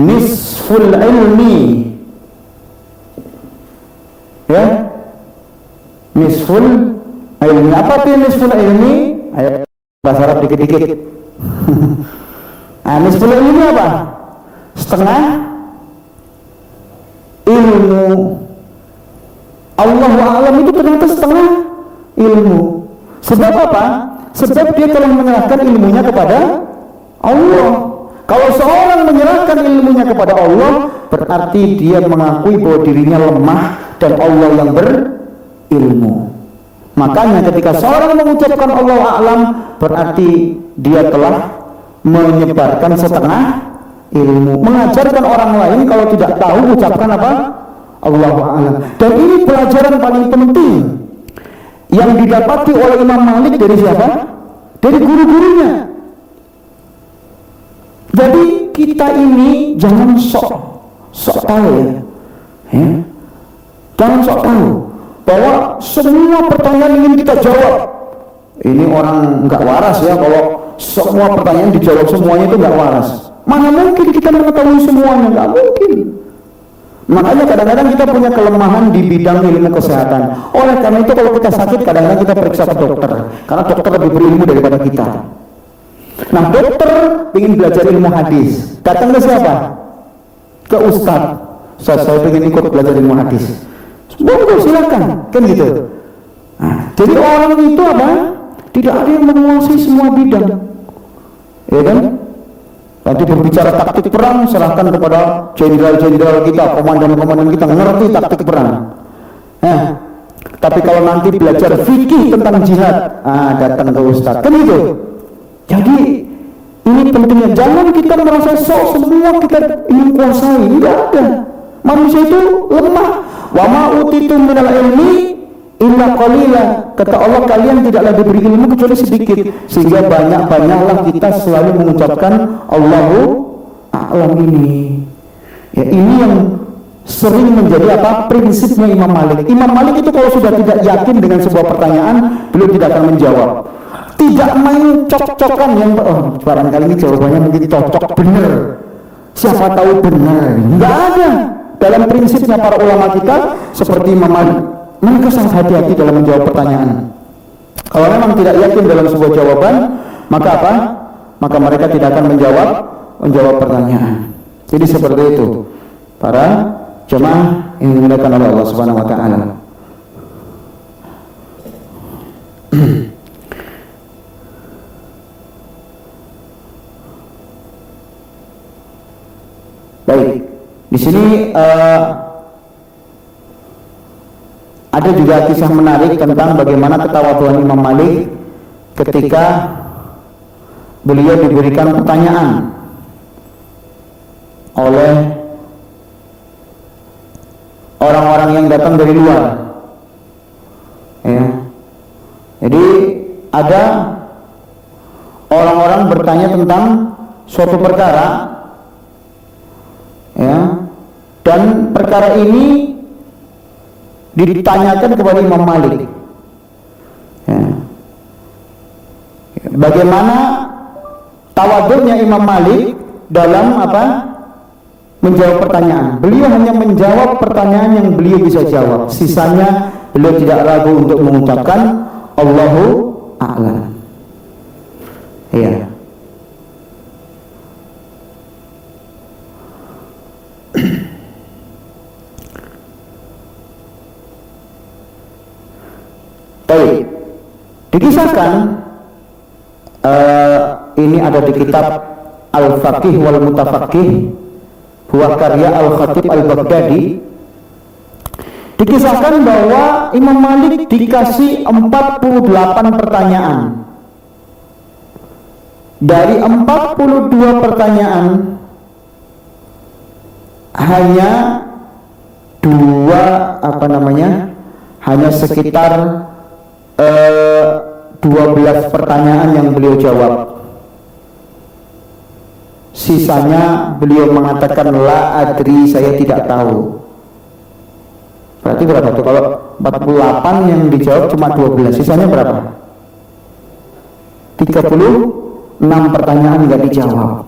[SPEAKER 1] Nisful ilmi. Ya. Nisful ilmi. Apa itu nisful ilmi? Ayo bahasa Arab dikit-dikit. Nisful ilmi apa? Setengah ilmu. Allahu a'lam itu ternyata setengah ilmu. Sebab apa? Sebab dia telah menyerahkan ilmunya kepada Allah. Kalau seorang menyerahkan ilmunya kepada Allah, berarti dia mengakui bahwa dirinya lemah dan Allah yang berilmu. Makanya ketika seorang mengucapkan Allah a'lam, berarti dia telah menyebarkan setengah ilmu. Mengajarkan orang lain kalau tidak tahu ucapkan Allahu a'lam. Dan ini pelajaran paling penting yang didapati oleh Imam Malik dari siapa? Dari guru-gurunya. Jadi kita ini jangan sok tahu ya. Jangan sok tahu bahwa semua pertanyaan ingin kita jawab. Ini orang nggak waras ya kalau semua pertanyaan dijawab semuanya, itu nggak waras. Mana mungkin kita mengetahui semuanya? Nggak mungkin. Makanya kadang-kadang kita punya kelemahan di bidang ilmu kesehatan. Oleh karena itu kalau kita sakit kadang-kadang kita periksa ke dokter, karena dokter lebih berilmu daripada kita. Nah, dokter ingin belajar ilmu hadis, datang ke siapa? Ke ustadz. Saya ingin ikut belajar ilmu hadis. Monggo silakan, kan gitu. Nah, jadi orang itu tidak ada yang menguasai semua bidang, ya kan? Nanti berbicara taktik perang, serahkan kepada jenderal-jenderal kita, komandan-komandan kita ngerti taktik perang. Tapi kalau nanti belajar fikih tentang jihad, datang ke ustadz, kan gitu. Jadi ini pentingnya, jangan kita merasa semua kita ingin kuasai. Tidak ada. Manusia itu lemah. Wa ma utitum minal ilmi illa qalila. Kata Allah, kalian tidaklah diberi ilmu kecuali sedikit. Sehingga banyak-banyaklah kita selalu mengucapkan Allahu a'lam ini. Ya, ini yang sering menjadi prinsipnya Imam Malik. Imam Malik itu kalau sudah tidak yakin dengan sebuah pertanyaan, beliau tidak akan menjawab. Tidak main cocok-cokan yang barangkali ini jawabannya mungkin cocok benar. Siapa tahu benar? Enggak ada. Dalam prinsipnya para ulama kita seperti Imam Malik, mereka sangat hati-hati dalam menjawab pertanyaan. Kalau memang tidak yakin dalam sebuah jawaban, maka maka mereka tidak akan menjawab pertanyaan. Jadi seperti itu para jemaah yang dimuliakan oleh Allah Subhanahu wa taala. Baik, di sini ada juga kisah menarik tentang bagaimana ketawaduan Imam Malik ketika beliau diberikan pertanyaan oleh orang-orang yang datang dari luar. Ya. Jadi ada orang-orang bertanya tentang suatu perkara. Ya, dan perkara ini ditanyakan kepada Imam Malik, ya, bagaimana tawadhunya Imam Malik dalam menjawab pertanyaan. Beliau hanya menjawab pertanyaan yang beliau bisa jawab. Sisanya beliau tidak ragu untuk mengucapkan Allahu a'lam. Iya. Baik. Dikisahkan ini ada di kitab Al-Faqih wal Mutafaqih, buah karya Al-Khatib Al-Baghdadi. Dikisahkan bahwa Imam Malik dikasih 48 pertanyaan. Dari 42 pertanyaan hanya hanya sekitar 12 pertanyaan yang beliau jawab. Sisanya beliau mengatakan la adri, saya tidak tahu. Berarti berapa tuh? Kalau 48 yang dijawab cuma 12, sisanya berapa? 36 pertanyaan nggak dijawab.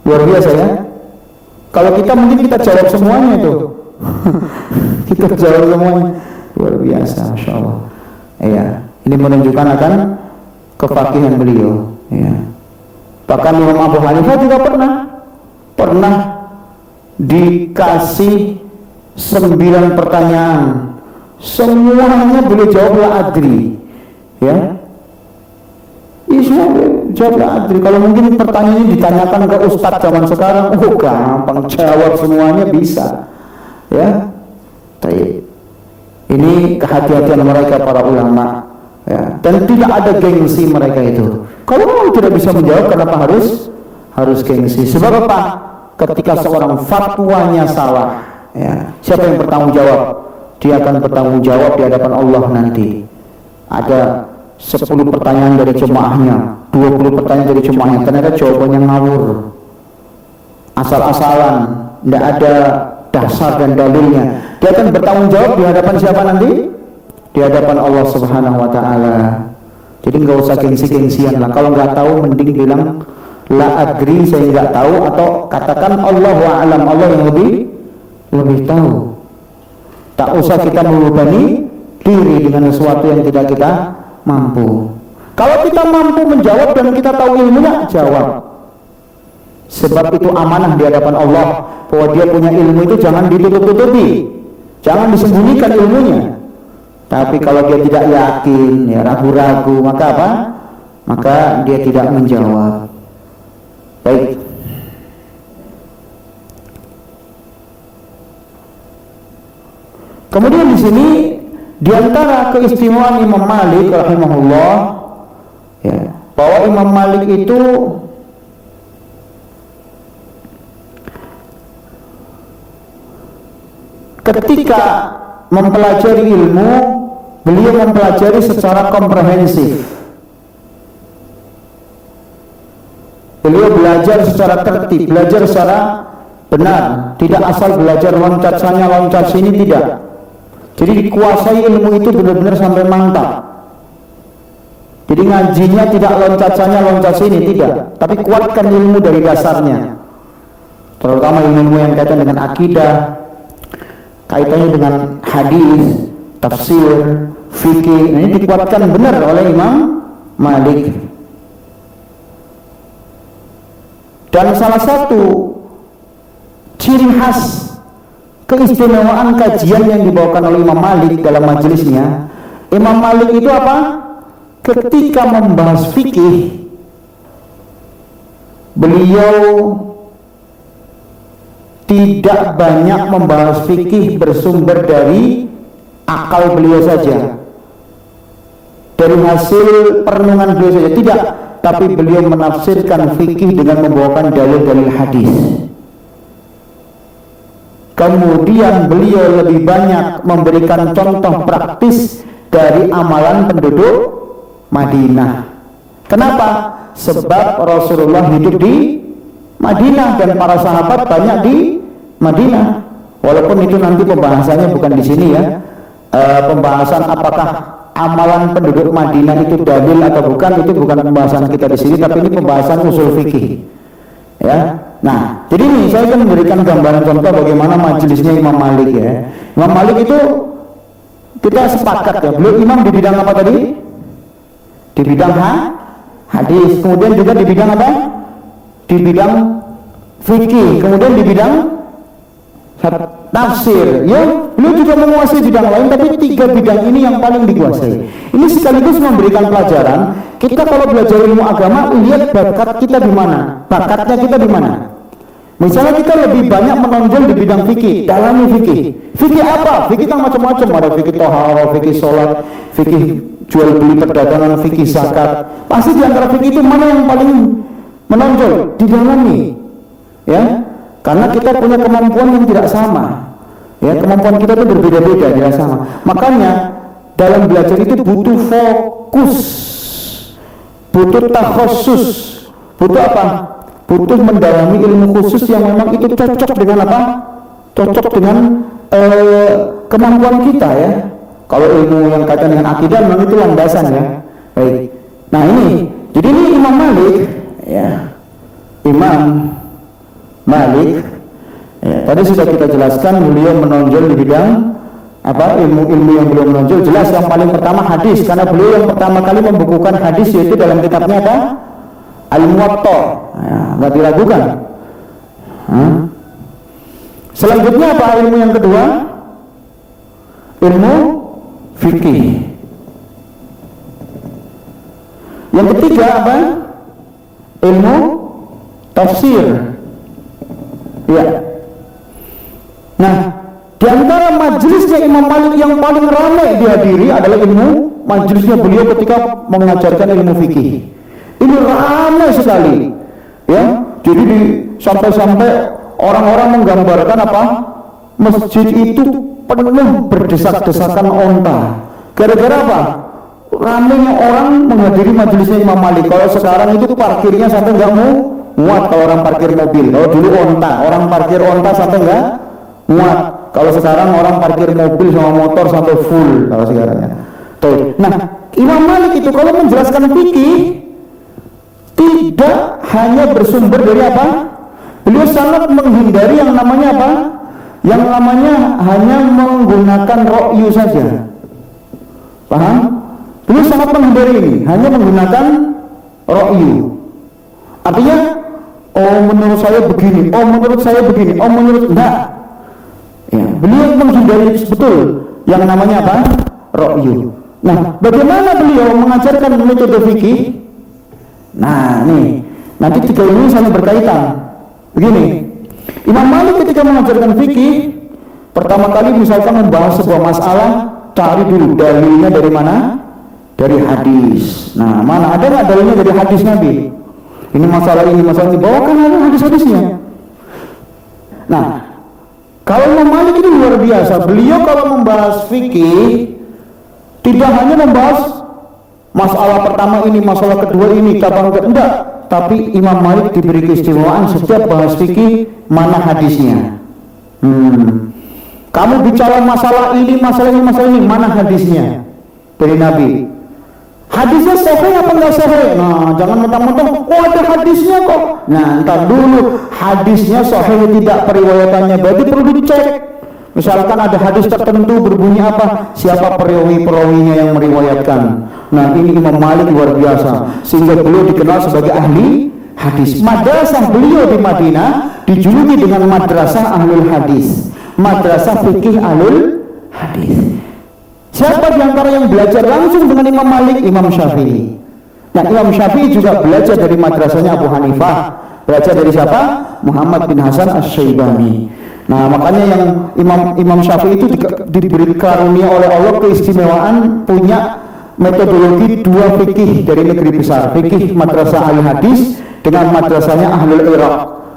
[SPEAKER 1] Luar biasa ya. Kalau kita mungkin kita jawab semuanya itu. Kita jawab semuanya. Luar biasa, Masya Allah. Iya, ini menunjukkan akan kefakihan beliau. Ya. Bahkan Imam Abu Hanifah juga pernah dikasih 9 pertanyaan, semuanya beliau jawab la adri. Ya, semua jawab la adri. Kalau mungkin pertanyaan ini ditanyakan ke ustadz zaman sekarang, gampang jawab semuanya bisa. Ya, ini kehati-hatian mereka para ulama. Ya, dan tidak ada gengsi mereka itu. Kalau memang tidak bisa menjawab, kenapa harus gengsi? Sebab apa? Ketika seorang fatwanya salah, ya, siapa yang bertanggung jawab? Dia akan bertanggung jawab di hadapan Allah nanti. Ada 10 pertanyaan dari jemaahnya, 20 pertanyaan dari jemaahnya, ternyata jawabannya ngawur, asal-asalan, tidak ada dasar dan dalilnya. Dia akan bertanggung jawab di hadapan siapa nanti? Di hadapan Allah Subhanahu wa ta'ala. Jadi nggak usah gengsi-gengsian lah. Kalau nggak tahu mending bilang la adri, saya nggak tahu, atau katakan Allahu a'lam, Allah yang lebih tahu. Tak usah kita membebani diri dengan sesuatu yang tidak kita mampu. Kalau kita mampu menjawab dan kita tahu ilmunya, jawab. Sebab itu amanah di hadapan Allah, bahwa dia punya ilmu itu jangan ditutup-tutupi, jangan disembunyikan ilmunya. Tapi kalau dia tidak yakin, ya ragu-ragu, maka apa? Maka dia tidak menjawab. Baik. Kemudian di sini di antara keistimewaan Imam Malik rahimahullah, ya, bahwa Imam Malik itu ketika mempelajari ilmu, beliau mempelajari secara komprehensif. Beliau belajar secara tertib, belajar secara benar, tidak asal belajar loncat sana loncat sini, tidak. Jadi dikuasai ilmu itu benar-benar sampai mantap. Jadi ngajinya tidak loncat sana loncat sini, tidak, tapi kuatkan ilmu dari dasarnya, terutama ilmu yang kaitan dengan akidah, kaitannya dengan hadis, tafsir, fikih. Ini dikuatkan benar oleh Imam Malik. Dan salah satu ciri khas keistimewaan kajian yang dibawakan oleh Imam Malik dalam majelisnya, Imam Malik itu apa? Ketika membahas fikih, beliau tidak banyak membahas fikih bersumber dari akal beliau saja, dari hasil perenungan beliau saja, tidak, tapi beliau menafsirkan fikih dengan membawakan dalil-dalil hadis. Kemudian beliau lebih banyak memberikan contoh praktis dari amalan penduduk Madinah. Kenapa? Sebab Rasulullah hidup di Madinah dan para sahabat banyak di Madinah. walaupun itu nanti pembahasannya bukan di sini ya. Pembahasan apakah amalan penduduk Madinah itu dalil atau bukan, itu bukan pembahasan kita di sini, tapi ini pembahasan usul fikih. Ya. Nah, jadi ini saya akan memberikan gambaran contoh bagaimana majelisnya Imam Malik ya. Imam Malik itu kita sepakat ya, beliau imam di bidang apa tadi? Di bidang hadis, kemudian juga di bidang apa? Di bidang fikih, kemudian di bidang tafsir. Ya, beliau juga menguasai bidang lain, tapi 3 bidang ini yang paling dikuasai. Ini sekaligus memberikan pelajaran. Kita kalau belajar ilmu agama, lihat bakat kita di mana, bakatnya kita di mana. Misalnya kita lebih banyak menonjol di bidang fikih, dalami fikih. Fikih apa? Fikih kan macam-macam, ada fikih taharah, fikih sholat, fikih jual beli perdagangan, fikih zakat. Pasti di antara fikih itu mana yang paling menonjol? Didalami. Ya. Karena kita punya kemampuan yang tidak sama. Ya, kemampuan kita itu berbeda-beda, tidak sama. Makanya dalam belajar itu butuh fokus, butuh takhusus, butuh apa? Butuh mendalami ilmu khusus yang memang itu cocok dengan apa? Cocok dengan kemampuan kita ya. Kalau ilmu yang kaitan dengan akidah memang itu landasan ya. Baik. Nah ini, jadi ini Imam Malik ya. Imam Malik ya, tadi sudah kita jelaskan beliau menonjol di bidang apa, ilmu-ilmu yang beliau menonjol. Jelas yang paling pertama hadis, karena beliau yang pertama kali membukukan hadis yaitu dalam kitabnya apa? Al-Muwatta. Ya, nggak diragukan. Selanjutnya apa ilmu yang kedua? Ilmu fikih. Yang ketiga apa? Ilmu tafsir. Ya. Nah, di antara majelisnya Imam Malik yang paling ramai dihadiri adalah ilmu majelisnya beliau ketika mengajarkan ilmu fikih. Ini ramai sekali, ya. Jadi sampai-sampai orang-orang menggambarkan apa? Masjid itu penuh berdesak-desakan onta. Gara-gara apa? Ramainya orang menghadiri majelisnya Imam Malik. Kalau sekarang itu parkirnya sampai nggak muat kalau orang parkir mobil. Kalau dulu onta, orang parkir onta sampai nggak muat. Kalau sekarang orang parkir mobil sama motor sampai full kalau sekarang ya. Nah, Imam Malik itu kalau menjelaskan fikih tidak hanya bersumber dari apa? Beliau sangat menghindari yang namanya apa? Yang namanya hanya menggunakan ra'yu saja. Paham? Beliau sangat menghindari ini, hanya menggunakan ra'yu. Artinya, oh menurut saya begini, oh menurut saya begini, oh menurut enggak. Ya, beliau menghindari betul yang namanya apa? Ra'yu. Nah, bagaimana beliau mengajarkan metode fikih? Nah, nih, nanti 3 ini saling berkaitan. Begini, Imam Malik ketika mengajarkan fikih, pertama kali misalkan membahas sebuah masalah, cari dulu dalilnya dari mana? Dari hadis. Nah, mana ada nggak dalilnya dari hadis Nabi? Ini masalah ini, bawakan ada hadis-hadisnya. Nah, kalau Imam Malik ini luar biasa. Beliau kalau membahas fikih tidak hanya membahas masalah pertama ini, masalah kedua ini, cabang enggak. Tapi Imam Malik diberi keistimewaan setiap bahas fikih mana hadisnya. Kamu bicara masalah ini, mana hadisnya dari Nabi? Hadisnya sahih apa enggak sahih? Nah, jangan mentang-mentang, oh ada hadisnya kok. Nah, entar dulu hadisnya sahih tidak periwayatannya, berarti perlu dicek. Misalkan ada hadis tertentu berbunyi apa? Siapa perawi-perawinya yang meriwayatkan? Nah, ini Imam Malik luar biasa, sehingga beliau dikenal sebagai ahli hadis. Madrasah beliau di Madinah dijuluki dengan madrasah ahlul hadis, madrasah fikih ahlul hadis. Siapa di antara yang belajar langsung dengan Imam Malik? Imam Syafi'i. Nah, Imam Syafi'i juga belajar dari madrasahnya Abu Hanifah. Belajar dari siapa? Muhammad bin Hasan Asy-Syaibani. Nah, makanya yang Imam Syafi'i itu diberi karunia oleh Allah keistimewaan punya metodologi 2 fikih dari negeri besar, fikih madrasah ahli hadis dengan madrasahnya ahlul Iraq.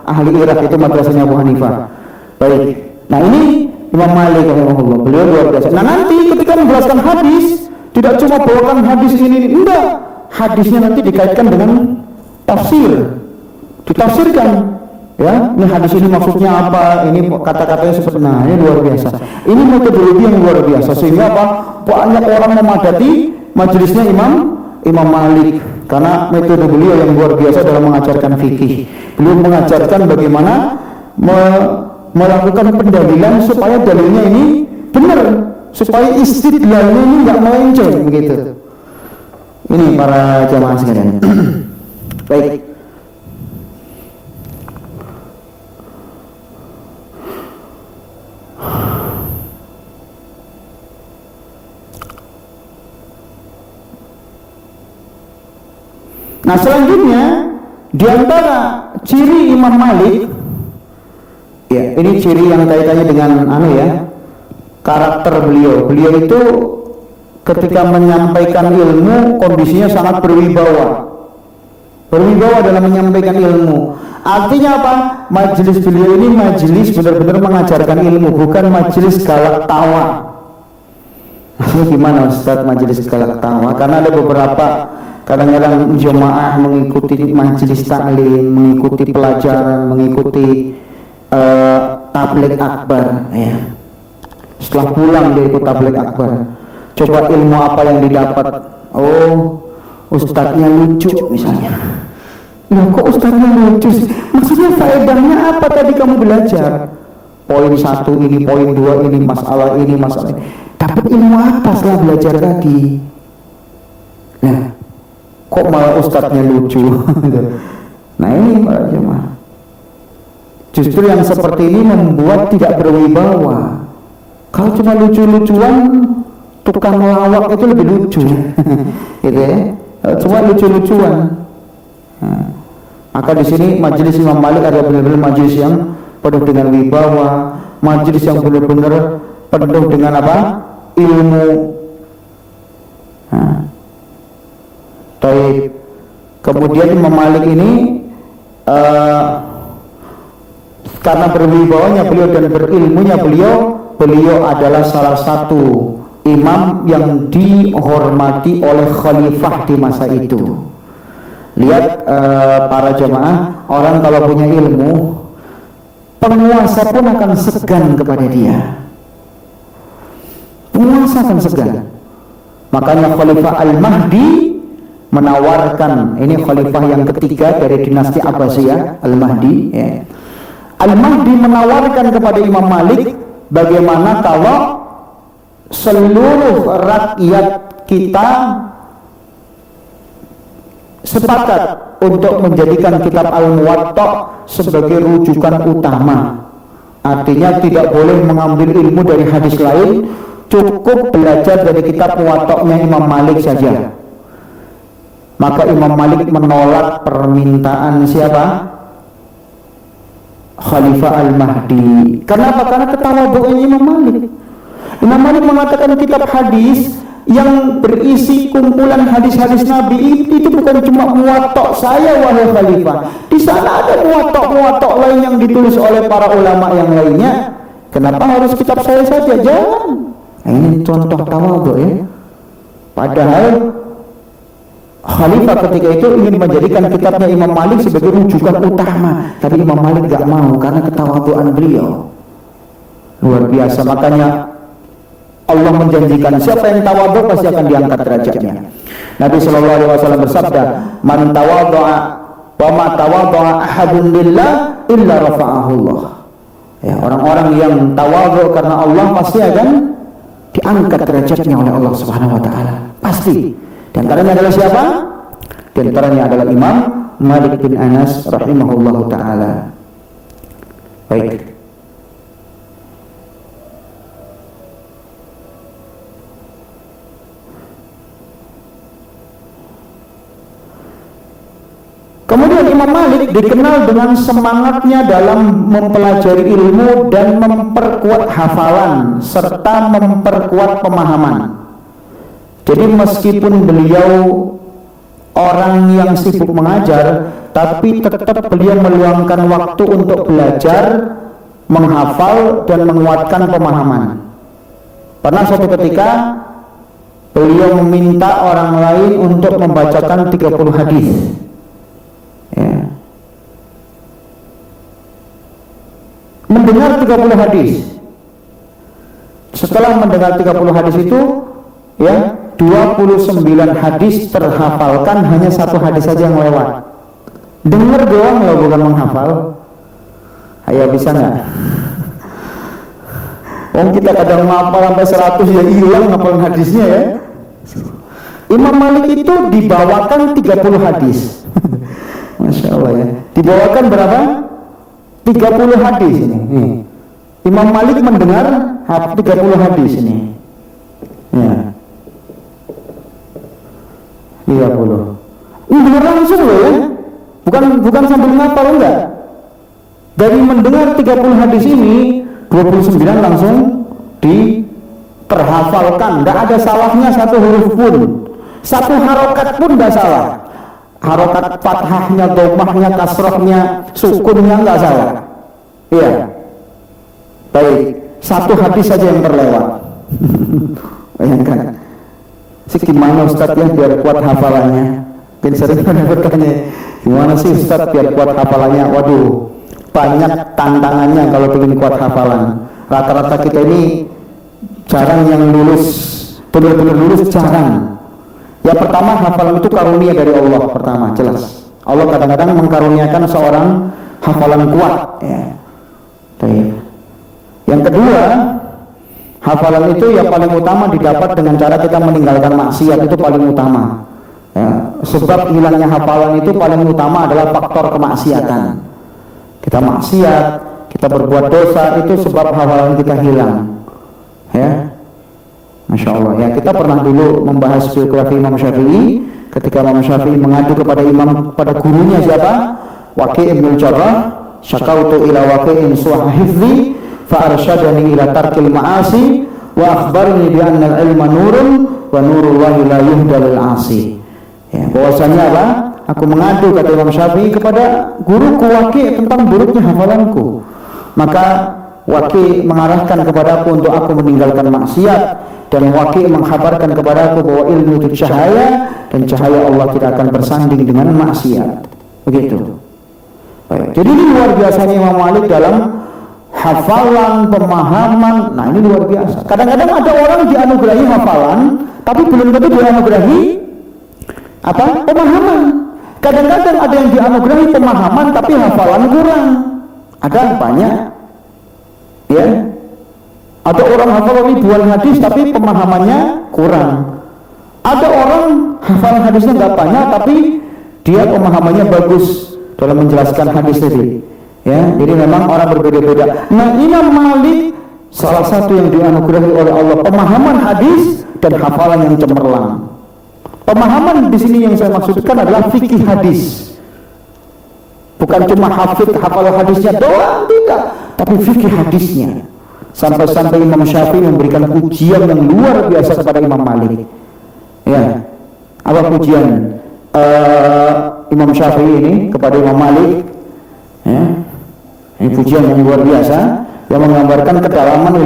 [SPEAKER 1] Ahli Iraq itu madrasahnya Abu Hanifah. Baik. Nah, ini Imam Malik rahimahullah, beliau luar biasa. Nah, nanti ketika menjelaskan hadis tidak cuma bawakan hadis ini, enggak. Hadisnya nanti dikaitkan dengan tafsir. Ditafsirkan. Ya, ini hadis ini maksudnya apa? Ini kata-katanya seperti ini luar biasa. Ini metodologi yang luar biasa sehingga apa? Banyak orang memadati majelisnya Imam Malik karena metode beliau yang luar biasa dalam mengajarkan fikih. Beliau mengajarkan bagaimana melakukan pendalilan supaya dalilnya ini benar, supaya istidlalnya ini nggak melenceng begitu. Ini para jamaah sekalian. Baik. Nah selanjutnya di antara ciri Imam Malik, ya ini ciri yang kaitannya dengan karakter beliau. Beliau itu ketika menyampaikan ilmu kondisinya sangat berwibawa dalam menyampaikan ilmu. Artinya apa? Majelis beliau ini majelis benar-benar mengajarkan ilmu, bukan majelis galak tawa. Gimana Ustaz majelis galak tawa? Karena ada beberapa kadang-kadang jemaah mengikuti majelis taklim, mengikuti pelajaran, mengikuti tabligh akbar, ya. Setelah pulang dia ikut tabligh akbar, coba ilmu apa yang didapat? Oh, ustadznya lucu misalnya. Nah, kok ustadznya lucu? Maksudnya faedahnya apa tadi kamu belajar? Poin 1 ini, poin 2 ini, masalah ini, masalah ini. Dapat ilmu apa setelah belajar tadi? Nah, kok malah ustadznya lucu? Nah ini para jemaah, justru yang seperti ini membuat tidak berwibawa. Kalau cuma lucu-lucuan, tukang lawak itu lebih lucu, gitu ya. Cuma lucu-lucuan. Nah, maka di sini majelis Imam Malik ada benar-benar majelis yang penuh dengan wibawa, majelis yang benar-benar penuh dengan apa? Ilmu. Nah, Taib. Kemudian Imam Malik ini karena berwibawanya beliau dan berilmunya beliau adalah salah satu imam yang dihormati oleh khalifah di masa itu. Lihat para jemaah, orang kalau punya ilmu, penguasa pun akan segan kepada dia. Penguasa akan segan. Makanya Khalifah Al-Mahdi menawarkan, ini khalifah yang ketiga dari dinasti Abbasiyah, Al-Mahdi, ya. Al-Mahdi menawarkan kepada Imam Malik, bagaimana kalau seluruh rakyat kita sepakat untuk menjadikan kitab Al-Muwatta sebagai rujukan utama. Artinya tidak boleh mengambil ilmu dari hadis lain, cukup belajar dari kitab Muwatta-nya Imam Malik saja. Maka Imam Malik menolak permintaan siapa? Khalifah Al-Mahdi. Kenapa? Karena ketawaduannya Imam Malik. Imam Malik mengatakan kitab hadis yang berisi kumpulan hadis-hadis Nabi itu bukan cuma Muwatta saya wahai Khalifah. Di sana ada Muwatta lain yang ditulis oleh para ulama yang lainnya. Kenapa harus kitab saya saja? Jangan. Nah, ini contoh tawadhu ya. Padahal Khalifah ketika itu ingin menjadikan kitabnya Imam Malik sebagai rujukan utama, tapi Imam Malik gak mau karena ketawaduan beliau luar biasa. Makanya Allah menjanjikan siapa yang tawadhu pasti akan diangkat derajatnya. Nabi sallallahu alaihi wasallam bersabda, "Man tawadhu'a wa ma tawadhu'a ahadun lillah illa rafa'ahu Allah." Ya, orang-orang yang tawadhu karena Allah pasti akan diangkat derajatnya oleh Allah Subhanahu wa taala. Pasti. Di antaranya adalah siapa? Di antaranya adalah Imam Malik bin Anas rahimahullahu taala. Baik. Kemudian Imam Malik dikenal dengan semangatnya dalam mempelajari ilmu dan memperkuat hafalan serta memperkuat pemahaman. Jadi meskipun beliau orang yang sibuk mengajar, tapi tetap beliau meluangkan waktu untuk belajar, menghafal dan menguatkan pemahaman. Pernah suatu ketika beliau meminta orang lain untuk membacakan 30 hadis. Ya. mendengar 30 hadis. Setelah mendengar 30 hadis itu, ya, 29 hadis terhafalkan, hanya 1 hadis saja yang lewat. Dengar doang loh, bukan menghafal. Ayo, bisa nggak? Kita kadang ngapal sampai 100 ya hilang ngapalan hadisnya ya. Imam Malik itu dibawakan 30 hadis. Masya Allah ya. Dibawakan berapa? 30 hadis ini. Imam Malik mendengar 30 hadis ini. Ya. 30. Ini dengar langsung loh ya. Bukan sambil ngapal, enggak. Dari mendengar 30 hadis ini, 29 langsung diterhafalkan. Enggak ada salahnya satu huruf pun. Satu harokat pun enggak salah. Harokat fathahnya, dhammahnya, kasrahnya, sukunnya enggak salah. Iya. Baik, 1 hadis saja yang terlewat. Bayangkan. Gimana Ustaz ya biar kuat hafalannya? Mungkin sering bertanya, gimana sih Ustaz biar kuat hafalannya? Waduh, banyak tantangannya kalau ingin kuat hafalan. Rata-rata kita ini jarang yang lulus, benar-benar lulus jarang. Ya, pertama, hafalan itu karunia dari Allah. Pertama, jelas Allah kadang-kadang mengkaruniakan seorang hafalan kuat ya. Yang kedua, hafalan itu yang paling utama didapat dengan cara kita meninggalkan maksiat, itu paling utama ya. Sebab hilangnya hafalan itu paling utama adalah faktor kemaksiatan. Kita maksiat, kita berbuat dosa, itu sebab hafalan kita hilang ya. Masya Allah ya. Kita pernah dulu membahas biografi Imam Syafi'i. Ketika Imam Syafi'i mengadu kepada gurunya siapa? Waqi' bin Jarrah. Syakautu ila Waqi'in su'a hifzi fa arsyadani ila tarkil ma'asi wa akhbarni bi anna al-ilma nurun wa nurullahi la yuhdal al-asi. Ya, bahwasanya apa? Aku mengadu, kata Imam Syafi'i, kepada guruku Waqi' tentang buruknya hafalanku. Maka Waqi' mengarahkan kepadaku untuk aku meninggalkan maksiat, dan Waqi' mengkhabarkan kepadaku bahwa ilmu itu cahaya, dan cahaya Allah tidak akan bersanding dengan maksiat. Begitu. Baik. Jadi ini luar biasanya Imam Malik dalam hafalan, pemahaman. Nah, ini luar biasa. Kadang-kadang ada orang dianugerahi hafalan, tapi belum tentu dianugerahi apa? Pemahaman. Kadang-kadang ada yang dianugerahi pemahaman tapi hafalan kurang. Ada banyak. Ya. Ada orang hafalan ribuan hadis tapi pemahamannya kurang. Ada orang hafalan hadisnya nggak banyak tapi dia pemahamannya bagus dalam menjelaskan hadis tadi. Ya, jadi memang orang berbeda-beda. Nah, Imam Malik salah satu yang dianugerahi oleh Allah pemahaman hadis dan hafalan yang cemerlang. Pemahaman di sini yang saya maksudkan adalah fikih hadis. Bukan cuma hafal hadisnya doang, tidak, tapi fikih hadisnya. Sampai-sampai Imam Syafi'i memberikan pujian yang luar biasa kepada Imam Malik. Ya, apa pujian Imam Syafi'i ini kepada Imam Malik? Ya, ini pujian yang luar biasa yang menggambarkan kedalaman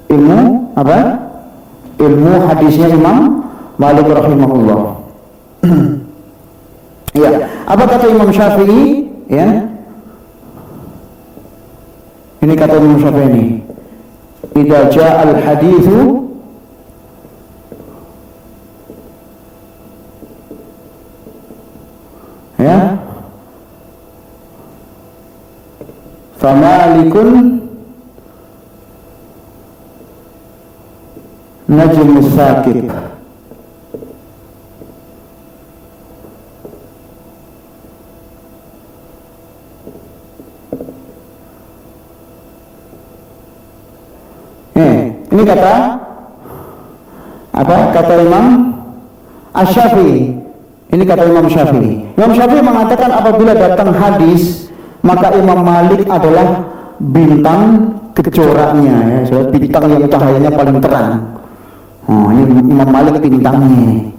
[SPEAKER 1] ilmu apa? Ilmu hadisnya Imam Malik rahimahullah. Ya, apa kata Imam Syafi'i? Ya, ini kata Imam Syafi'i ini. Idza ja'al haditsu ya famalikun najmus sakib. Ini kata apa? Kata Imam Asy-Syafi'i. Ini kata Imam Syafi'i. Imam Syafi'i mengatakan apabila datang hadis, maka Imam Malik adalah bintang kecoraknya, ya, bintang yang cahayanya paling terang. Oh, ini Imam Malik bintangnya.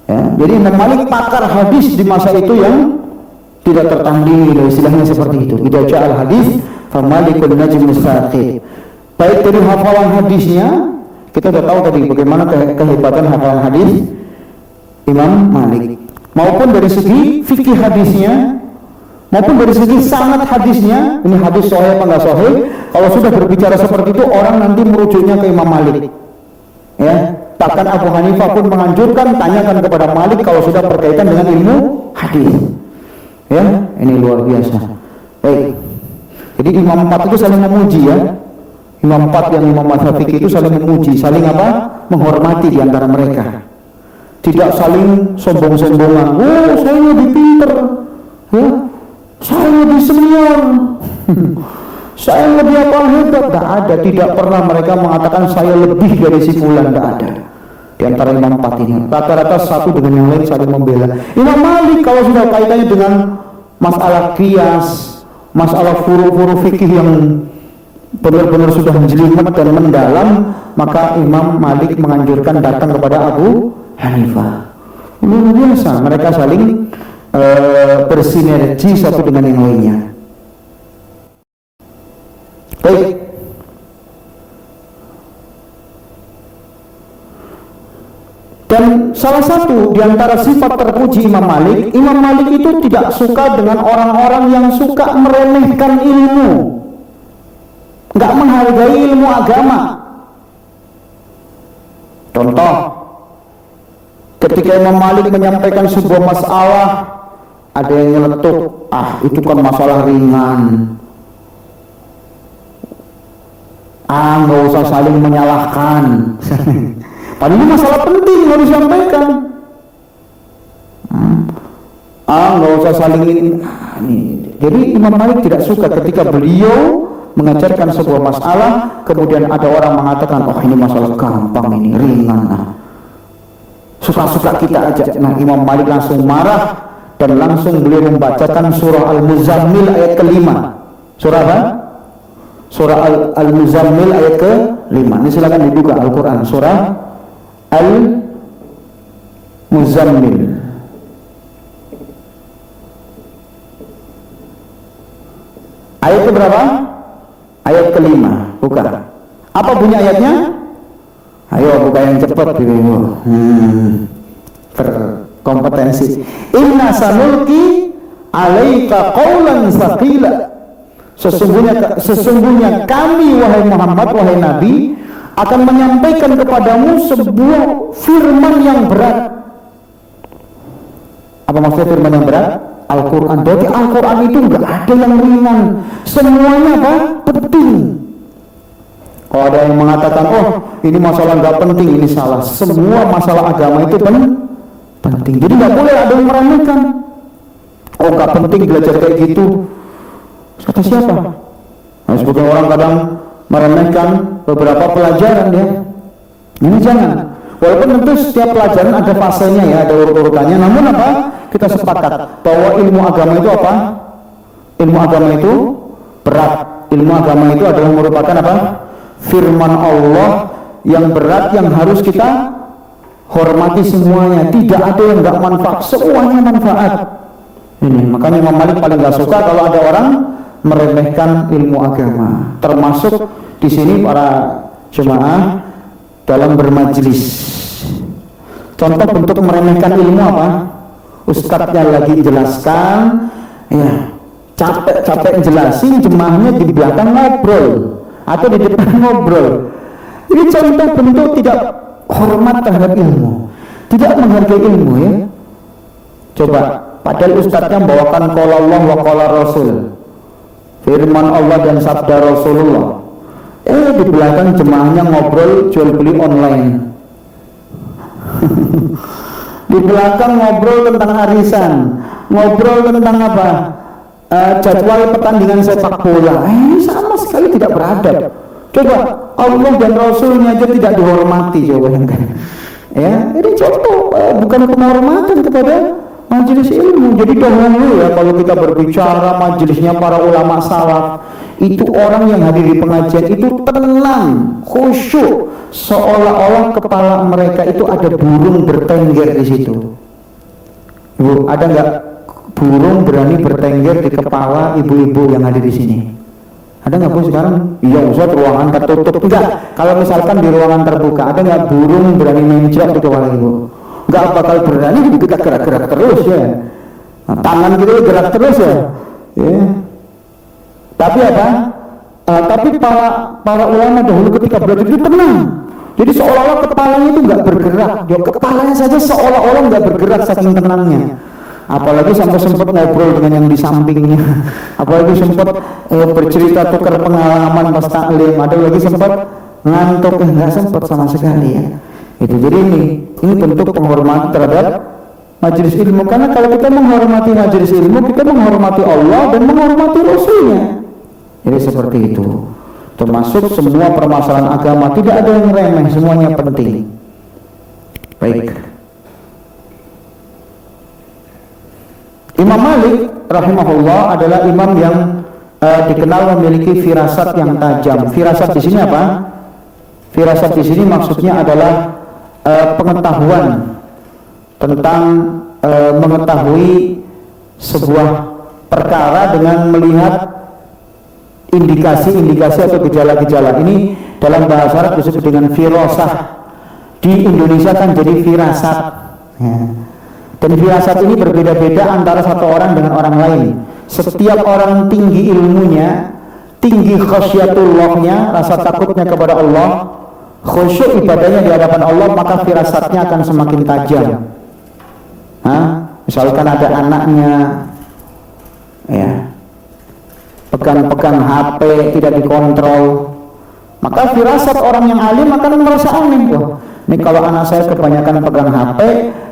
[SPEAKER 1] Ya, jadi Imam Malik pakar hadis di masa itu yang tidak tertandingi, istilahnya seperti itu. Idza ja'al hadis fa Malikun najmus saqib. Baik dari hafalan hadisnya, kita sudah tahu tadi bagaimana kehebatan hafalan hadis Imam Malik, maupun dari segi fikih hadisnya, maupun dari segi sanad hadisnya, ini hadis sahih apa enggak sahih. Kalau sudah berbicara seperti itu, orang nanti merujuknya ke Imam Malik. Ya, bahkan Abu Hanifah pun menganjurkan tanyakan kepada Malik kalau sudah berkaitan dengan ilmu hadis. Ya, ini luar biasa. Baik. Jadi imam 4 itu saling memuji ya. Imam 4 yang imam mazhab fikih itu saling memuji, saling apa? Menghormati di antara mereka. Tidak saling sombong-sombongan. Oh, saya lebih pinter. Ya. Saya lebih senior. Saya lebih apa hebat. Tidak ada, tidak pernah mereka mengatakan saya lebih dari si fulan, tidak ada. Di antara imam 4 ini rata-rata satu dengan yang lain saling membela. Imam Malik kalau sudah kaitannya dengan masalah qiyas, masalah furu-furu fikih yang benar-benar sudah menjelimet dan mendalam, maka Imam Malik menganjurkan datang kepada Abu Hanifah. Luar biasa, mereka saling bersinergi satu dengan yang lainnya. Baik. Dan salah satu di antara sifat terpuji Imam Malik itu tidak suka dengan orang-orang yang suka meremehkan ilmu, nggak menghargai ilmu agama. Contoh, ketika Imam Malik menyampaikan sebuah masalah, ada yang nyeletuk, itu kan masalah ringan, nggak usah saling menyalahkan. Padahal ini masalah penting harus disampaikan. Nggak usah saling ini. Jadi Imam Malik tidak suka ketika beliau mengajarkan sebuah masalah, kemudian ada orang mengatakan, oh ini masalah gampang, ini ringan. Suka-suka kita aja. Nah, Imam Malik langsung marah dan langsung beliau membacakan surah Al-Muzammil ayat ke-5. Surah apa? Surah Al-Muzammil ayat ke-5. Ini silakan dibuka Al-Quran. Surah Al-Muzammil ayat ke berapa? Ayat ke-5. Buka. Apa bunyi ayatnya? Ayo buka yang cepat. Berkompetensi. Inna sanulki alaika qawlan saqila. Sesungguhnya kami wahai Muhammad, wahai Nabi, akan menyampaikan kepadamu sebuah firman yang berat. Apa maksudnya firman yang berat? Al-Quran. Berarti Al-Quran itu enggak ada yang ringan, semuanya apa? Penting. Kalau ada yang mengatakan, oh ini masalah enggak penting, ini salah. Semua masalah agama itu penting. Jadi enggak boleh ada yang meremehkan. Oh enggak penting belajar kayak gitu. Kata siapa? Nah, sebagian orang kadang meremehkan beberapa pelajaran ya. Ini jangan. Walaupun tentu setiap pelajaran ada fasenya ya, ada urut-urutannya. Namun apa? Kita sepakat bahwa ilmu agama itu apa? Ilmu agama itu berat. Ilmu agama itu adalah merupakan apa? Firman Allah yang berat yang harus kita hormati semuanya. Tidak ada yang enggak manfaat, semuanya manfaat. Ini makanya Imam Malik paling enggak suka kalau ada orang meremehkan ilmu agama. Termasuk di sini para jemaah dalam bermajlis. Contoh bentuk meremehkan ilmu apa? Ustadznya lagi jelaskan, ya capek-capek jelasin, jemaahnya di belakang ngobrol atau di depan ngobrol. Ini contoh bentuk tidak hormat terhadap ilmu, tidak menghargai ilmu ya. Coba, padahal ustadznya membawakan qala Allah wa qala Rasul, firman Allah dan sabda Rasulullah. Di belakang jemaahnya ngobrol jual beli online. Di belakang ngobrol tentang arisan, ngobrol tentang apa? Jadwal pertandingan sepak bola. Sama sekali tidak beradab. Coba Allah dan Rasulnya aja tidak dihormati, coba kan? Ya, ini contoh bukan penghormatan kepada majelis ilmu. Jadi dahulu ya kalau kita berbicara majelisnya para ulama salaf, itu orang yang hadir di pengajian itu tenang, khusyuk, seolah-olah kepala mereka itu ada burung bertengger di situ. Bu, ada nggak burung berani bertengger di kepala ibu-ibu yang hadir di sini? Ada nggak Bu sekarang? Iya Ustaz, ruangan tertutup. Enggak. Kalau misalkan di ruangan terbuka, ada nggak burung berani mencret di kepala ibu? Nggak bakal berani, kita gerak-gerak terus ya. Nah, tangan kita gerak terus ya. Ya. Tapi apa? Tapi para ulama dahulu ketika belajar itu tenang. Jadi seolah-olah kepalanya itu nggak bergerak. Ya, kepalanya saja seolah-olah nggak bergerak saking tenangnya. Apalagi sampai sempat ngobrol dengan yang di sampingnya. Apalagi sempat bercerita tukar pengalaman pas taklim. Ada lagi sempat ngantuk, nggak sempat sama sekali ya. Itu jadi ini bentuk penghormatan terhadap majelis ilmu. Karena kalau kita menghormati majelis ilmu, kita menghormati Allah dan menghormati Rasulnya. Jadi seperti itu. Termasuk semua permasalahan agama, tidak ada yang remeh, semuanya penting. Baik. Imam Malik rahimahullah adalah imam yang dikenal memiliki firasat yang tajam. Firasat di sini apa? Firasat di sini maksudnya adalah pengetahuan tentang mengetahui sebuah perkara dengan melihat indikasi-indikasi atau gejala-gejala. Ini dalam bahasa Arab disebut dengan firasah. Di Indonesia kan jadi firasat. Ya. Dan firasat ini berbeda-beda antara satu orang dengan orang lain. Setiap orang tinggi ilmunya, tinggi khasyatullahnya, rasa takutnya kepada Allah, khusyuk ibadahnya di hadapan Allah, maka firasatnya akan semakin tajam. Misalkan ada anaknya, ya, pegang-pegang HP tidak dikontrol, maka firasat orang yang alim akan merasa aneh. Wah, ini kalau anak saya kebanyakan pegang HP,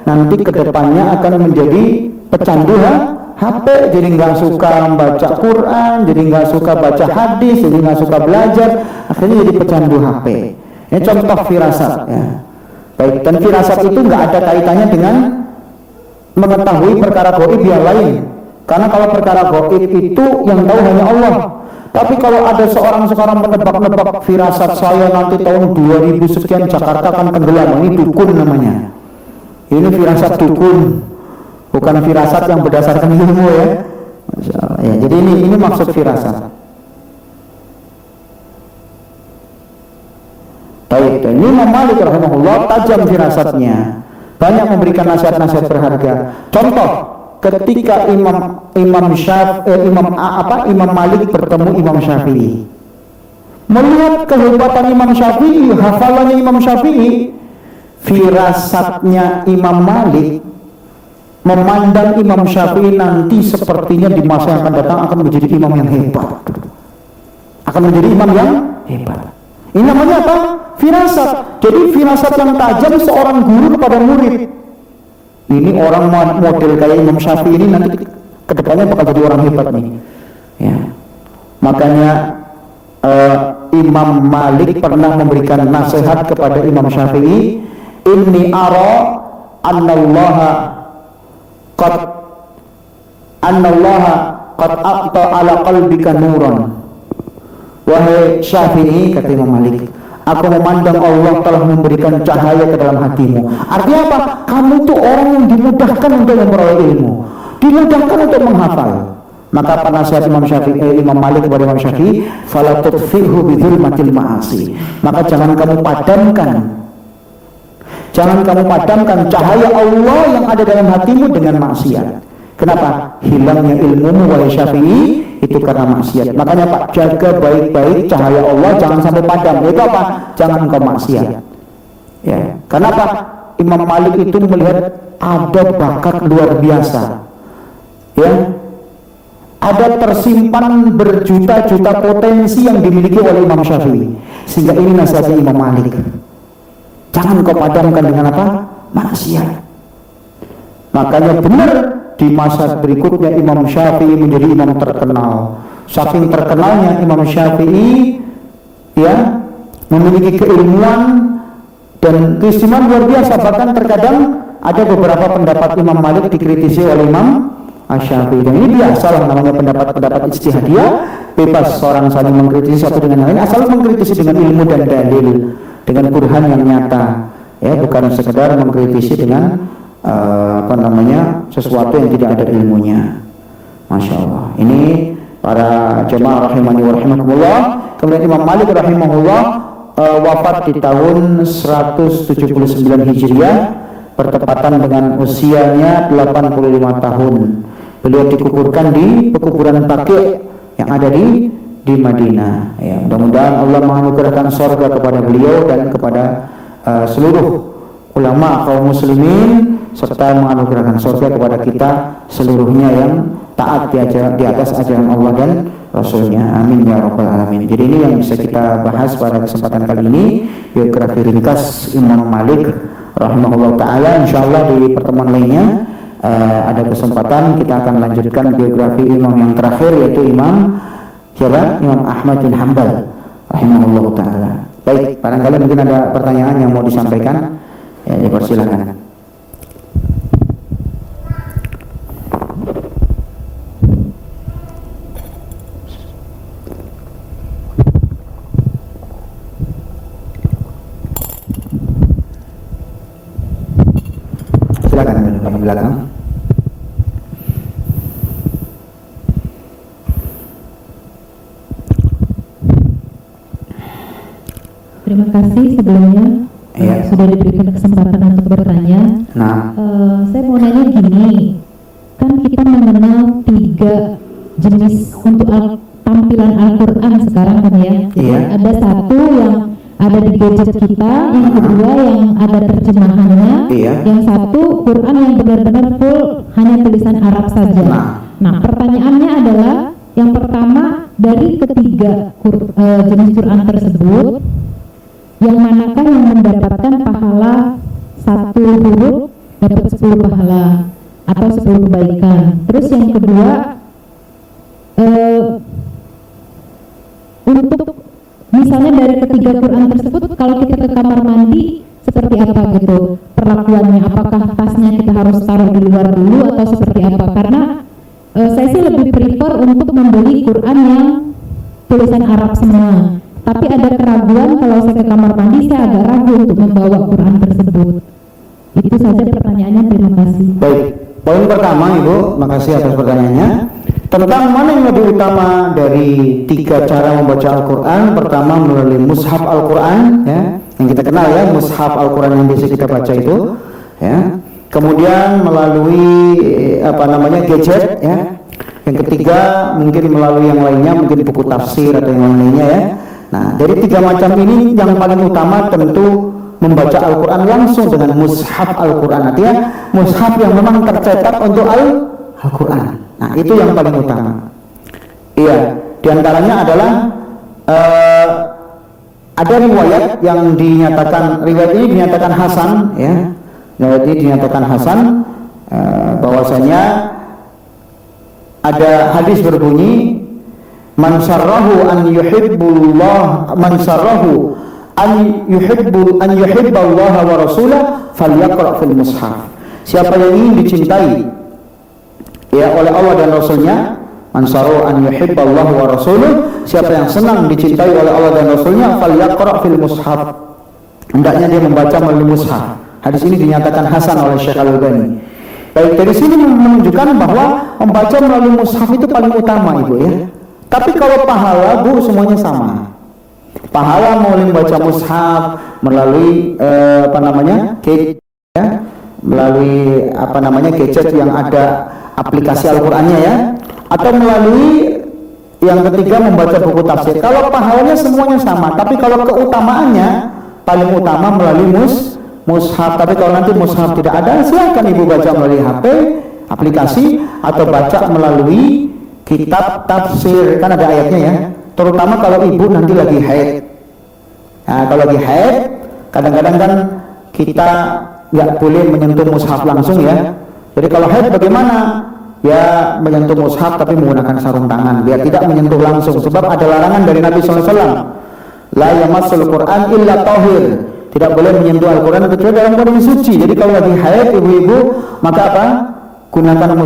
[SPEAKER 1] nanti kedepannya akan menjadi pecandu HP, jadi nggak suka membaca Quran, jadi nggak suka baca hadis, jadi nggak suka belajar, akhirnya jadi pecandu HP. Ini contoh firasat. Ya. Baik, dan firasat itu nggak ada kaitannya dengan mengetahui perkara gaib yang lain. Karena kalau perkara gaib itu yang tahu hanya Allah. Tapi kalau ada seorang sekarang menebak-nebak firasat saya nanti tahun 2000 sekian Jakarta akan tenggelam, ini dukun namanya. Ini firasat dukun, bukan firasat yang berdasarkan ilmu ya. Ya, jadi ini maksud firasat. Baik, ini Imam Malik rahimahullah tajam firasatnya, banyak memberikan nasihat-nasihat berharga. Contoh, ketika Imam Malik bertemu Imam Syafi'i, melihat kehebatan Imam Syafi'i, hafalannya Imam Syafi'i, firasatnya Imam Malik memandang Imam Syafi'i nanti sepertinya di masa yang akan datang akan menjadi imam yang hebat, akan menjadi imam yang hebat. Ini namanya apa? Firasat. Jadi firasat yang tajam seorang guru kepada murid. Ini orang model kayak Imam Syafi'i ini nanti kedepannya bakal jadi orang hebat nih. Ya. Makanya Imam Malik pernah memberikan nasihat kepada Imam Syafi'i, inni ara annallaha qad a'ta ala qalbika nuran. Wahai Syafi'i, kata Imam Malik, aku memandang Allah telah memberikan cahaya ke dalam hatimu. Artinya apa? Kamu tuh orang yang dimudahkan untuk memperoleh ilmu, dimudahkan untuk menghafal. Maka penasihat Imam Malik kepada Imam Syafi'i, fala tudfihu bidzulmatil ma'asi. Maka jangan kamu padamkan cahaya Allah yang ada dalam hatimu dengan maksiat. Kenapa? Hilangnya ilmumu wahai Syafi'i itu karena maksiat. Makanya Pak, jaga baik-baik cahaya Allah, jangan sampai padam. Itu apa? Jangan engkau maksiat. Ya. Kenapa? Imam Malik itu melihat ada bakat luar biasa. Ya. Ada tersimpan berjuta-juta potensi yang dimiliki oleh Imam Syafi'i. Sehingga ini nasihatnya Imam Malik. Jangan kau padamkan dengan apa? Maksiat. Makanya benar, di masa berikutnya Imam Syafi'i menjadi imam terkenal. Saking terkenalnya Imam Syafi'i, ya, memiliki keilmuan dan keistimewaan luar biasa. Bahkan terkadang ada beberapa pendapat Imam Malik dikritisi oleh Imam Syafi'i. Dan ini biasa lah, namanya pendapat-pendapat ijtihadiyah, bebas seorang saling mengkritisi satu dengan lain, asal mengkritisi dengan ilmu dan dalil, dengan burhan yang nyata, ya, bukan sekedar mengkritisi dengan sesuatu yang tidak ada ilmunya. Masya Allah. Ini para jemaah rahimani wa rahimakumullah. Kemudian Imam Malik rahimahullah wafat di tahun 179 Hijriah, bertepatan dengan usianya 85 tahun. beliau dikuburkan di pekuburan Baqi' yang ada di Madinah. Ya, mudah-mudahan Allah menganugerahkan surga kepada beliau dan kepada seluruh ulama kaum muslimin, serta menganugerahkan surga kepada kita seluruhnya yang taat di atas ajaran Allah dan Rasulnya. Amin ya rabbal alamin. Jadi ini yang bisa kita bahas pada kesempatan kali ini, biografi ringkas Imam Malik rahimahullah ta'ala. Insyaallah di pertemuan lainnya ada kesempatan kita akan lanjutkan biografi imam yang terakhir, yaitu Imam siapa? Imam Ahmad bin Hanbal rahimahullah ta'ala. Baik, barangkali mungkin ada pertanyaan yang mau disampaikan, ya dipersilakan. Silakan di belakang.
[SPEAKER 2] Terima kasih sebelumnya sudah diberikan kesempatan untuk bertanya. Saya mau nanya gini, kan kita mengenal 3 jenis untuk tampilan Al-Quran sekarang kan ya. Ada satu yang ada di gadget kita, yang kedua yang ada terjemahannya, yang satu Quran yang benar-benar full hanya tulisan Arab saja. Nah, pertanyaannya adalah yang pertama, dari ketiga jenis Quran tersebut, yang manakah yang mendapatkan pahala 1 huruf dapat 10 pahala atau 10 kebaikan? Terus yang kedua, untuk misalnya dari ketiga Quran tersebut, kalau kita ke kamar mandi seperti apa gitu perlakuannya? Apakah tasnya kita harus taruh di luar dulu atau seperti apa? Karena saya sih lebih prefer untuk membeli Quran yang tulisan Arab semua. Tapi ada keraguan kalau saya ke kamar mandi, saya agak ragu untuk membawa Quran tersebut. Itu saja pertanyaannya, terima kasih.
[SPEAKER 1] Baik, poin pertama Ibu, makasih atas pertanyaannya. Tentang mana yang lebih utama dari 3 cara membaca Al-Quran. Pertama melalui mushaf Al-Quran, ya, yang kita kenal ya, mushaf Al-Quran yang biasa kita baca itu, ya. Kemudian melalui gadget, ya. Yang ketiga mungkin melalui yang lainnya, mungkin buku tafsir atau yang lainnya ya. Nah, dari 3 macam ini yang paling utama tentu membaca Al-Quran langsung dengan mushaf Al-Quran, artinya mushaf yang memang tercetak untuk Al-Quran. Nah, itu yang paling utama. Iya, diantaranya adalah ada riwayat yang dinyatakan, riwayat ini dinyatakan hasan, ya. Riwayat ini dinyatakan hasan, bahwasanya ada hadis berbunyi, man sarrahu an yuhibbullah an yuhibballaha wa rasulah falyaqra fil mushaf. Siapa yang ingin dicintai ya oleh Allah dan Rasulnya, man sarrahu an yuhibballaha wa rasulah, siapa yang senang dicintai oleh Allah dan Rasulnya, falyaqra fil mushaf, hendaknya dia membaca melalui mushaf. Hadis ini dinyatakan hasan oleh Syekh Al-Albani. Baik, dari sini menunjukkan bahwa membaca melalui mushaf itu paling utama Ibu ya. Tapi kalau pahala Bu, semuanya sama. Pahala melalui membaca mushaf, melalui gadget, ya, melalui gadget yang ada aplikasi Al-Qur'annya ya, atau melalui yang ketiga membaca buku tafsir. Kalau pahalanya semuanya sama, tapi kalau keutamaannya paling utama melalui mushaf. Tapi kalau nanti mushaf tidak ada, silakan Ibu baca melalui HP, aplikasi, atau baca melalui kitab tafsir, kan ada ayatnya ya. Terutama kalau Ibu nanti lagi haid. Nah, kalau lagi haid, kadang-kadang kan kita nggak boleh menyentuh mushaf langsung ya. Jadi kalau haid bagaimana? Ya menyentuh mushaf tapi menggunakan sarung tangan, biar tidak menyentuh langsung. Sebab ada larangan dari Nabi SAW, la yamassul Quran illa tahir, tidak boleh menyentuh Al-Quran kecuali dalam kondisi suci. Jadi kalau lagi haid ibu-ibu, maka apa? Gunakan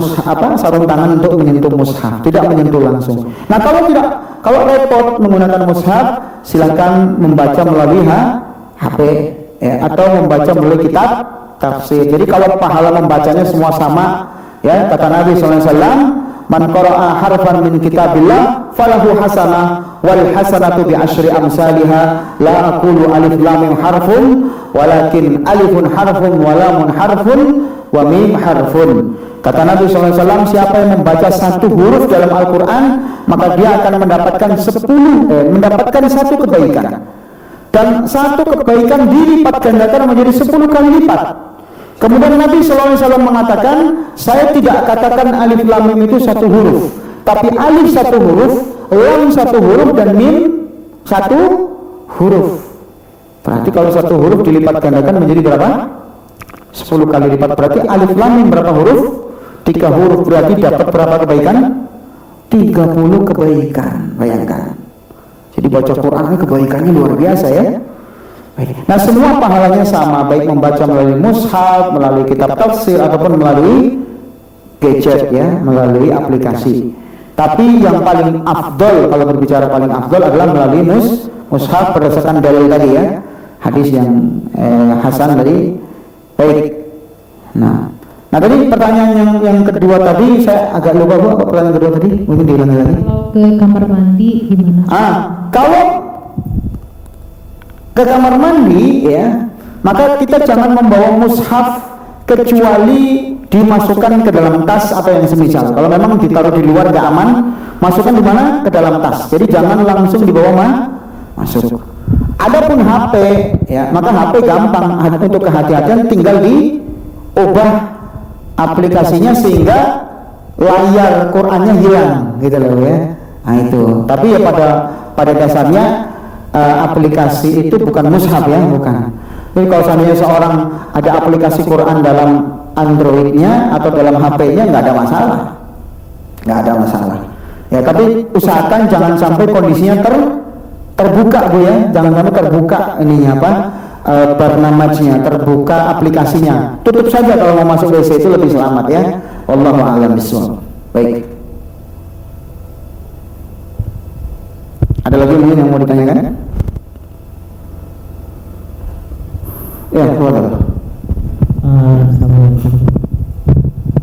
[SPEAKER 1] sarung tangan untuk menyentuh mushaf, tidak menyentuh langsung. Nah kalau repot menggunakan mushaf, silakan membaca melalui HP ya, atau membaca melalui kitab tafsir. Jadi kalau pahala membacanya semua sama ya, kata Nabi SAW, man qara'a harfan min kitabillah falahu hasanah wal hasanatu bi asyri amsalha, la aqulu alif lam mim harfun walakin alifun harfun wa lamun harfun wa mim harfun. Kata Nabi SAW, siapa yang membaca satu huruf dalam Al-Quran, maka dia akan mendapatkan mendapatkan satu kebaikan. Dan satu kebaikan dilipat gandakan menjadi 10 kali lipat. Kemudian Nabi SAW mengatakan, saya tidak katakan alif lam mim itu satu huruf, tapi alif satu huruf, lam satu huruf, dan mim satu huruf. Berarti kalau satu huruf dilipat gandakan menjadi berapa? 10 kali lipat. Berarti alif lam mim berapa huruf? 3 huruf. Berarti dapat berapa kebaikan? 30 kebaikan. Bayangkan. Jadi baca Quran kebaikannya luar biasa ya. Nah, semua pahalanya sama, baik membaca melalui mushaf, melalui kitab tafsir, ataupun melalui gadget ya, melalui aplikasi. Tapi yang paling afdol, kalau berbicara paling afdol adalah melalui mushaf berdasarkan dalil tadi ya, hadis yang hasan tadi. Baik. Nah tadi pertanyaan yang kedua tadi saya agak lupa Bu, apa pertanyaan kedua tadi? Mungkin diulangi lagi.
[SPEAKER 2] Kalau ke kamar mandi gimana?
[SPEAKER 1] Kalau ke kamar mandi ya, maka kita jangan membawa mushaf kecuali dimasukkan ke dalam tas atau yang semisal. Kalau memang ditaruh di luar gak aman, masukkan di mana? Ke dalam tas. Jadi jangan langsung dibawa masuk. Adapun HP ya, maka HP gampang untuk kehati-hatian, tinggal diubah aplikasinya sehingga layar Qur'annya hilang gitu loh ya. Nah itu. Tapi ya pada dasarnya aplikasi itu bukan mushaf ya, bukan. Jadi kalau seandainya seorang ada aplikasi Quran dalam Androidnya atau dalam HP-nya nggak ada masalah. Ya tapi usahakan jangan sampai kondisinya terbuka Bu ya, jangan sampai terbuka ininya apa bernamanya, terbuka aplikasinya. Tutup saja kalau mau masuk WC, itu lebih selamat ya. Wallahu a'lam bishawab. Baik. Ada lagi mungkin yang mau ditanyakan? Ya, boleh.
[SPEAKER 3] Assalamualaikum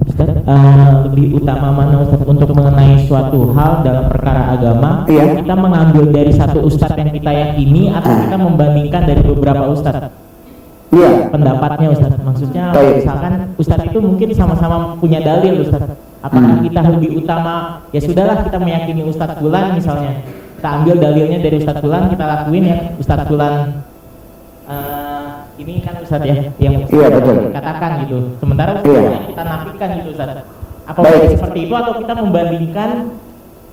[SPEAKER 3] Ustaz, lebih utama mana Ustaz untuk mengenai suatu hal dalam perkara agama?
[SPEAKER 1] Iya.
[SPEAKER 3] Kita mengambil dari satu ustadz yang kita yakini atau kita membandingkan dari beberapa ustadz?
[SPEAKER 1] Iya.
[SPEAKER 3] Pendapatnya Ustaz, maksudnya misalkan ustadz itu mungkin sama-sama punya dalil Ustaz, apakah kita lebih utama ya sudahlah kita meyakini ustadz fulan misalnya, kita ambil dalilnya dari ustadz fulan, kita lakuin ya ustadz fulan ini kan Ustaz ya yang
[SPEAKER 1] betul.
[SPEAKER 3] katakan gitu, sementara kita nafikan gitu Ustaz. Apa seperti itu atau kita membandingkan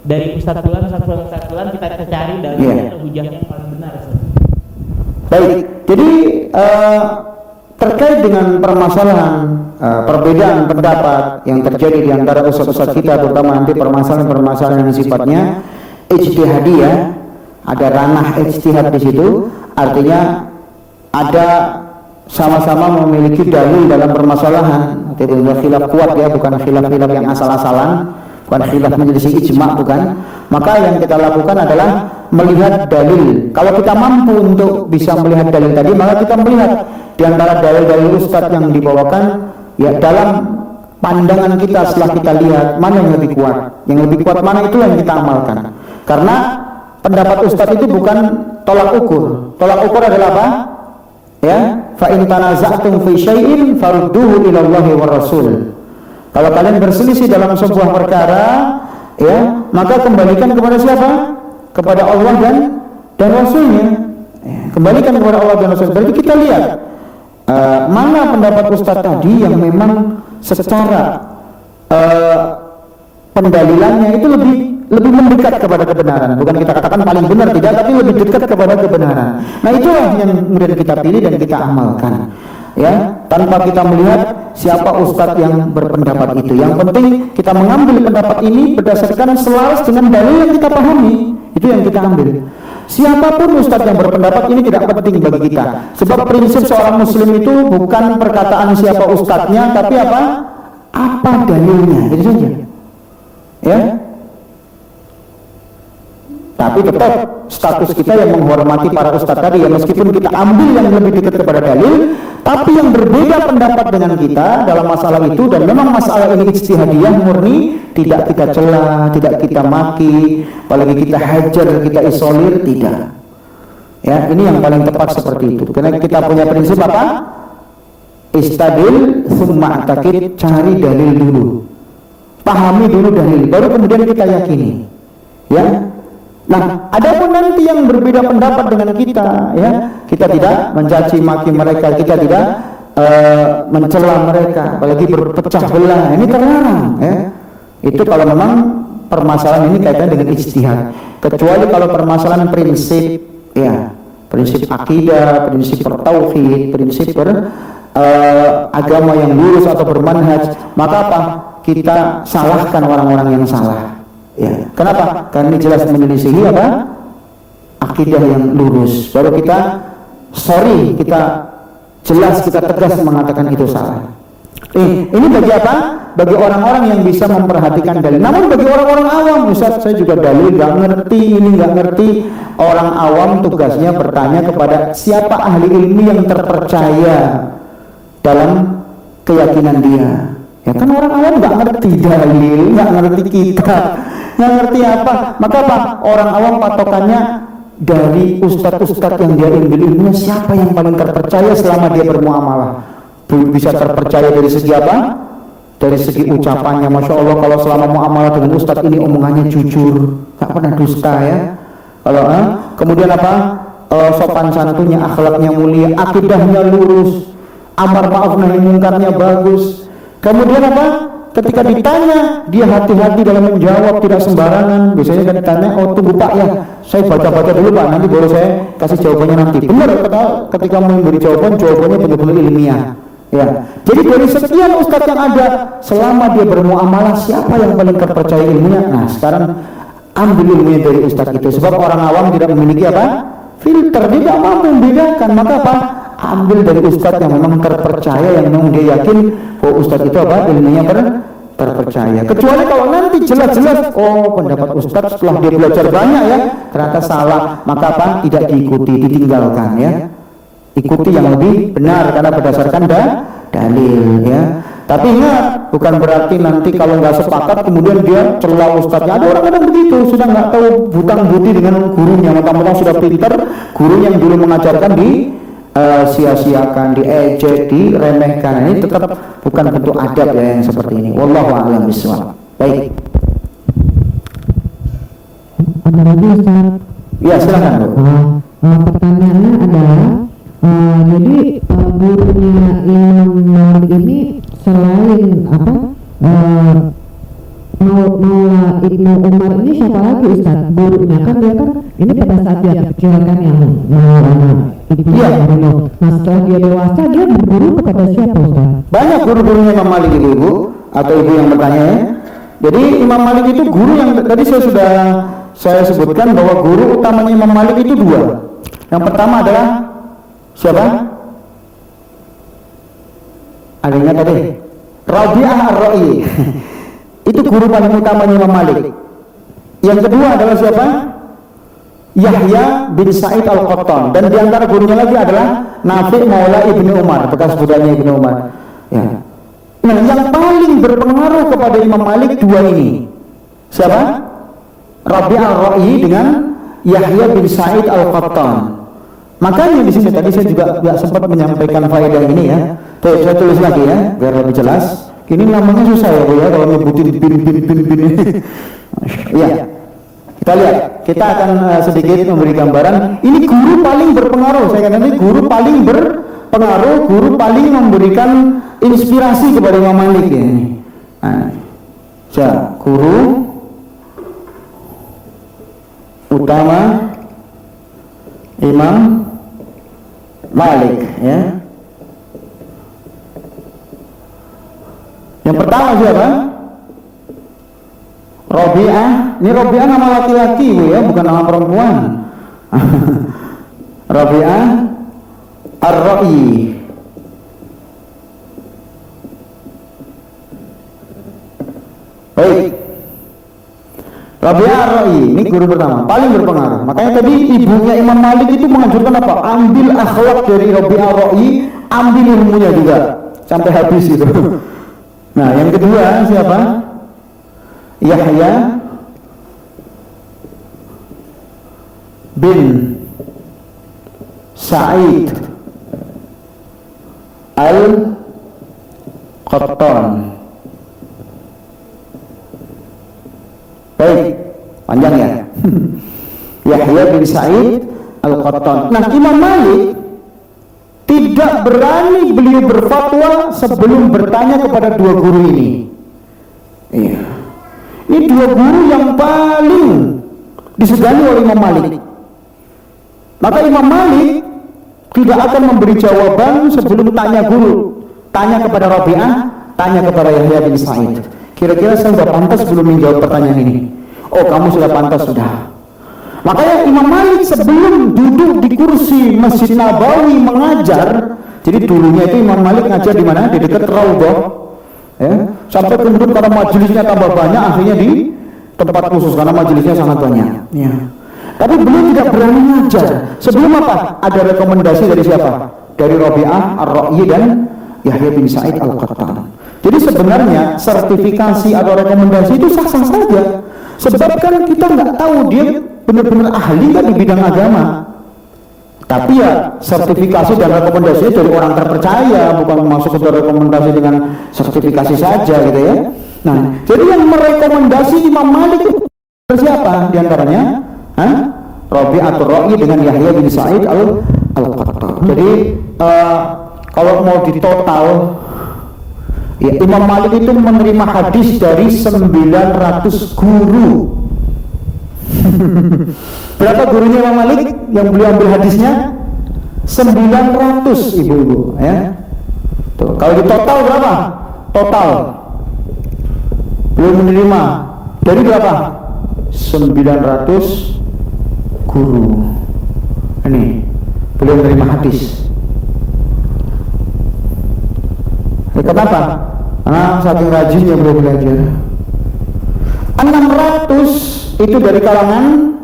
[SPEAKER 3] dari ustadz fulan kita cari dalil atau hujahnya yang paling benar Ustaz?
[SPEAKER 1] Baik, jadi terkait dengan permasalahan perbedaan pendapat yang terjadi di antara ustadz kita, terutama nanti permasalahan yang sifatnya ijtihadiyah, ada ranah ijtihad di situ, artinya ada sama-sama memiliki dalil dalam permasalahan. Tidak khilaf kuat ya, bukan khilaf yang asal-asalan, bukan khilaf menjadi ijma, bukan. Maka yang kita lakukan adalah melihat dalil. Kalau kita mampu untuk bisa melihat dalil tadi, maka kita melihat di antara dalil-dalil ustadz yang dibawakan ya, dalam pandangan kita setelah kita lihat mana yang lebih kuat. Yang lebih kuat mana, itu yang kita amalkan. Karena pendapat ustadz itu bukan tolak ukur. Tolak ukur adalah apa? Ya, fa in tanaza'tum fi syai'in farudduhu ila Allahi war Rasul. Kalau kalian berselisih dalam sebuah perkara, ya, maka kembalikan kepada siapa? Kepada Allah dan Rasulnya. Ya, kembalikan kepada Allah dan Rasul. Berarti kita lihat mana pendapat ustaz tadi yang memang secara pendalilannya itu lebih mendekat kepada kebenaran. Bukan kita katakan paling benar, tidak, tapi lebih dekat kepada kebenaran. Nah, itulah yang kemudian kita pilih dan kita amalkan. Ya, tanpa kita melihat siapa ustadz yang berpendapat itu. Yang penting kita mengambil pendapat ini berdasarkan selaras dengan dalil yang kita pahami. Itu yang kita ambil. Siapapun ustadz yang berpendapat ini tidak penting bagi kita. Sebab prinsip seorang muslim itu bukan perkataan siapa ustadznya, tapi apa dalilnya. Itu saja. Ya. Tapi tetap status kita yang menghormati para ustadz tadi ya, meskipun kita ambil yang lebih dekat kepada dalil, tapi yang berbeda pendapat dengan kita dalam masalah itu, dan memang masalah ini ijtihadiyah murni, tidak kita cela, tidak kita maki, apalagi kita hajar, kita isolir, tidak. Ya, ini yang paling tepat seperti itu. Karena kita punya prinsip apa? Istadil summa takid, cari dalil dulu, pahami dulu dalil, baru kemudian kita yakini. Ya. Nah, adapun nanti yang berbeda pendapat dengan kita, ya, kita tidak mencaci maki mereka, kita tidak mencela mereka, apalagi berpecah belah. Ini terlarang, ya. Itu kalau memang permasalahan ini kaitan dengan ijtihad. Kecuali kalau permasalahan prinsip, ya, prinsip akidah, prinsip bertauhid, prinsip agama yang lurus atau bermanhaj, maka apa? Kita salahkan orang-orang yang salah. Ya. Kenapa? Karena ini jelas menyelisihi apa? Akidah yang lurus. Baru kita kita jelas, kita tegas mengatakan itu salah. Ini bagi apa? Bagi orang-orang yang bisa memperhatikan dalil. Namun bagi orang-orang awam, Ustaz, saya juga dalil nggak ngerti, ini nggak ngerti. Orang awam tugasnya bertanya kepada siapa ahli ilmu yang terpercaya dalam keyakinan dia. Ya kan orang awam nggak ngerti dalil, nggak ngerti kitab, nggak ngerti apa. Maka apa? Orang awam patokannya dari ustadz-ustadz yang dia ambil ilmunya, siapa yang paling terpercaya selama dia bermuamalah. Bisa terpercaya dari segi apa? Dari segi ucapannya. Masya Allah, kalau selama muamalah dengan ustadz ini omongannya jujur, nggak pernah dusta, ya. Kalau kemudian apa? Sopan santunnya, akhlaknya mulia, akidahnya lurus, amar ma'ruf nahi mungkarnya bagus. Kemudian apa? Ketika ditanya, dia hati-hati dalam menjawab, tidak sembarangan. Biasanya kan ditanya, oh tunggu Pak ya, saya baca-baca dulu Pak, nanti baru saya kasih jawabannya nanti. Benar, ketika memberi jawabannya benar-benar ilmiah. Ya. Jadi dari sekian ustadz yang ada, selama dia bermuamalah, siapa yang paling terpercaya ilmunya? Nah, sekarang ambil ilmunya dari ustadz itu. Sebab orang awam tidak memiliki apa? Filter, dia tidak mampu membedakan. Maka apa? Ambil dari ustadz yang memang terpercaya, yang memang dia yakin bahwa ustadz itu apa? Ilmunya terpercaya. Kecuali kalau nanti jelas-jelas, oh pendapat ustadz setelah dia belajar banyak, ya, ternyata salah, maka apa? Tidak diikuti, ditinggalkan, ya. Ikuti yang lebih benar karena berdasarkan dalil, ya. Tapi ingat, bukan berarti nanti kalau nggak sepakat kemudian dia celah ustadznya. Ada orang kadang begitu, sudah nggak tahu butang budi dengan gurunya, mentang-mentang sudah pintar, guru yang dulu mengajarkan di sia-siakan, diejek, diremehkan. Ini tetap bukan bentuk adab, ya, yang seperti ini. Wallahu a'lam bishawab. Baik.
[SPEAKER 2] Ada lagi Ustaz?
[SPEAKER 1] Ya, silakan Bu.
[SPEAKER 2] Pertanyaannya adalah, jadi gurunya Imam Malik ini selain apa? Maula Ibnu Umar ini siapa lagi Ustaz? Gurunya kan dia kan ini pada saat dia kecil kan yang Ibnu Umar. Nah setelah dia dewasa dia berguru kepada siapa Ustaz?
[SPEAKER 1] Banyak guru-gurunya Imam Malik itu, Ibu atau Ibu yang bertanya, ya. Jadi Imam Malik itu guru yang tadi saya sebutkan bahwa guru utamanya Imam Malik itu dua. Yang pertama adalah siapa? Ada ingat tadi? Rabi'ah Ar-Ra'i. Itu guru paling utamanya Imam Malik. Yang kedua adalah siapa? Yahya bin Sa'id Al-Qattan. Dan diantara gurunya lagi adalah Nafi' Maula Ibnu Umar, bekas budaknya Ibnu Umar. Ya. Nah, yang paling berpengaruh kepada Imam Malik dua ini. Siapa? Rabi'ah Ar-Ra'i dengan Yahya bin Sa'id Al-Qattan. Makanya di sini tadi saya juga nggak sempat menyampaikan faedah ini, ya. Saya tulis lagi, ya, biar lebih jelas. Ini namanya susah, ya Bu, ya, kalau nyebutin bin. Iya. Kita lihat, kita akan sedikit memberi gambaran. Ini guru paling berpengaruh. Saya katakan ini guru paling berpengaruh, guru paling memberikan inspirasi kepada Imam Malik, ya. Nah, guru utama Imam Malik, ya. Yang pertama siapa? Rabi'ah. Ini Rabi'ah nama laki-laki, Bu, ya, bukan nama perempuan. Rabi'ah Ar-Ra'i. Baik. Rabi'ah Ar-Ra'i, ini guru pertama, paling berpengaruh. Makanya tadi ibunya Imam Malik itu menganjurkan apa? Ambil akhlak dari Rabi'ah Ar-Ra'i, ambil ilmunya juga sampai habis itu. Nah, yang kedua siapa? Yahya bin Sa'id Qattan. Baik, panjang ya. Yahya bin Sa'id Al-Qattan. Nah, Imam Malik tidak berani beliau berfatwa sebelum bertanya kepada dua guru ini. Iya. Ini dua guru yang paling disegani oleh Imam Malik. Maka Imam Malik tidak akan memberi jawaban sebelum tanya guru. Tanya kepada Rabi'ah, tanya kepada Yahya bin Sa'id. Kira-kira saya sudah pantas belum menjawab pertanyaan ini? Oh, kamu sudah pantas, sudah. Makanya Imam Malik sebelum duduk di kursi Masjid Nabawi mengajar, jadi dulunya itu Imam Malik ngajar di mana? Di dekat Raudhah, ya. Sampai kemudian karena majelisnya tambah banyak, akhirnya di tempat khusus karena majelisnya sangat banyak. Ya. Tapi beliau tidak berani ngajar. Sebelum apa? Ada rekomendasi dari siapa? Dari Rabi'ah Ar-Ra'yi dan Yahya bin Sa'id Al-Qattan. Jadi sebenarnya sertifikasi atau rekomendasi itu sah-sah saja. Sebab kan kita nggak tahu dia benar-benar ahli kan di bidang agama. Tapi ya sertifikasi dan rekomendasi dari orang terpercaya, bukan masuk ke rekomendasi dengan sertifikasi saja gitu ya. Nah, jadi yang merekomendasi Imam Malik itu siapa diantaranya? Rabi'ah Ar-Ra'yi dengan Yahya bin Sa'id Al-Qattan. Jadi kalau mau ditotal, ya, Imam Malik itu menerima hadis dari 900 guru. Berapa gurunya Imam Malik yang beliau ambil hadisnya? 900 ibu-ibu, ya. Tuh, kalau di total berapa? Total beliau menerima dari berapa? 900 guru. Ini beliau menerima hadis. Kenapa? Karena saking rajinnya beliau belajar. 600 itu dari kalangan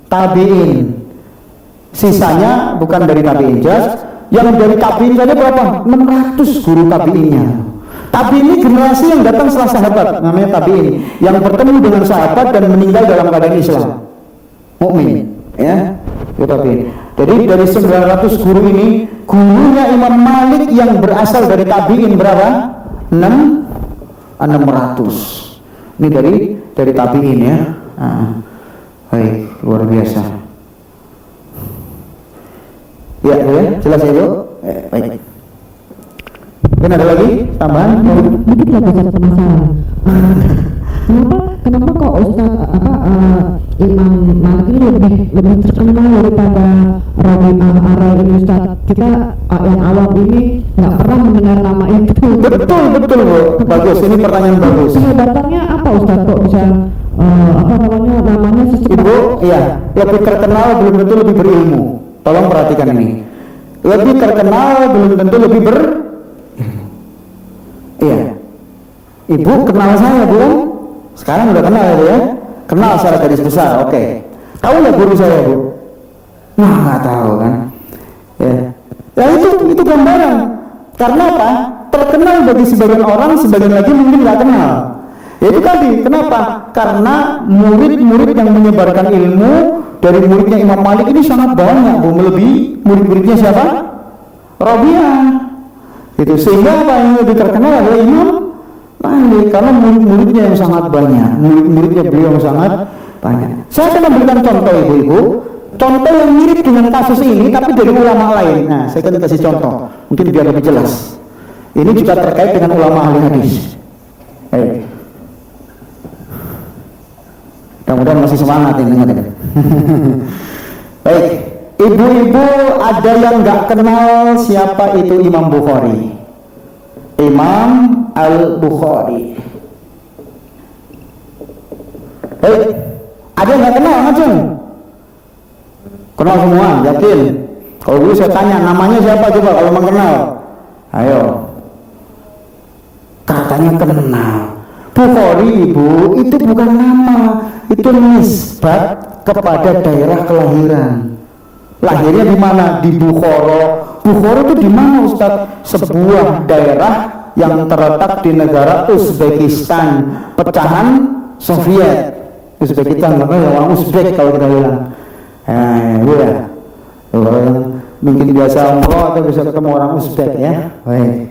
[SPEAKER 1] tabi'in. Sisanya bukan dari tabi'in. Yang dari tabi'in saja berapa? 600 guru tabi'innya. Tabi'in ini generasi yang datang setelah sahabat, namanya tabi'in, yang bertemu dengan sahabat dan meninggal dalam keadaan Islam, mukmin, ya. Itu tabi'in. Jadi dari 900 guru ini, gurunya Imam Malik yang berasal dari tabi'in berapa? 600. Ini dari tabi'in ya. Baik, luar biasa. Ya, jelas ya, Bu? Baik. Mungkin ada lagi tambahan?
[SPEAKER 2] Dikit lagi satu masalah. Kenapa kok Imam Malik ini lebih terkenal daripada Rabi'ah Ar-Ra'yi ini, Ustaz? Kita yang awam ini nggak pernah mendengar nama itu.
[SPEAKER 1] Betul Bu. Bagus, ini pertanyaan bagus.
[SPEAKER 2] Kehebatannya apa, Ustaz, kok bisa namanya
[SPEAKER 1] Ibu, iya, lebih terkenal belum tentu lebih berilmu. Tolong perhatikan ini. Lebih terkenal belum tentu lebih berilmu. Iya. Ibu kenal saya, Bu? Sekarang udah kenal ya? Kenal secara garis besar, oke. Tahu nggak guru saya, Bu? Nah, nggak tahu kan? Ya. Ya itu gambaran. Karena apa? Terkenal bagi sebagian orang, sebagian lagi mungkin nggak kenal. Ya itu tadi. Kenapa? Karena murid-murid yang menyebarkan ilmu dari muridnya Imam Malik ini sangat banyak, Bu. Melebihi murid-muridnya siapa? Rabi'ah. Itu sehingga apa yang lebih terkenal adalah Imam Malik, karena murid-muridnya yang sangat banyak, murid-muridnya beliau yang sangat banyak. Saya akan memberikan contoh ibu-ibu, contoh yang mirip dengan kasus ini tapi dari ulama lain. Nah, saya akan kasih contoh, mungkin biar lebih jelas. Ini juga terkait dengan ulama ahli hadis. Baik. Mudah-mudahan masih semangat ini. Baik, ibu-ibu ada yang nggak kenal siapa itu Imam Bukhari? Imam Al-Bukhari. Baik, ada yang nggak kenal macam? Kenal semua, yakin? Kalau dulu saya tanya namanya siapa coba kalau mengenal? Ayo. Katanya kenal. Bukhari ibu itu bukan nama, itu nisbat kepada daerah kelahiran. Lahirnya di mana? Di Bukhara. Bukhara itu di mana, Ustaz? Sebuah daerah yang terletak di negara Uzbekistan, pecahan Soviet. Uzbekistan, makanya orang Uzbek kalau kita bilang. Ya. Mungkin biasa umroh atau bisa ketemu orang Uzbek ya. Baik.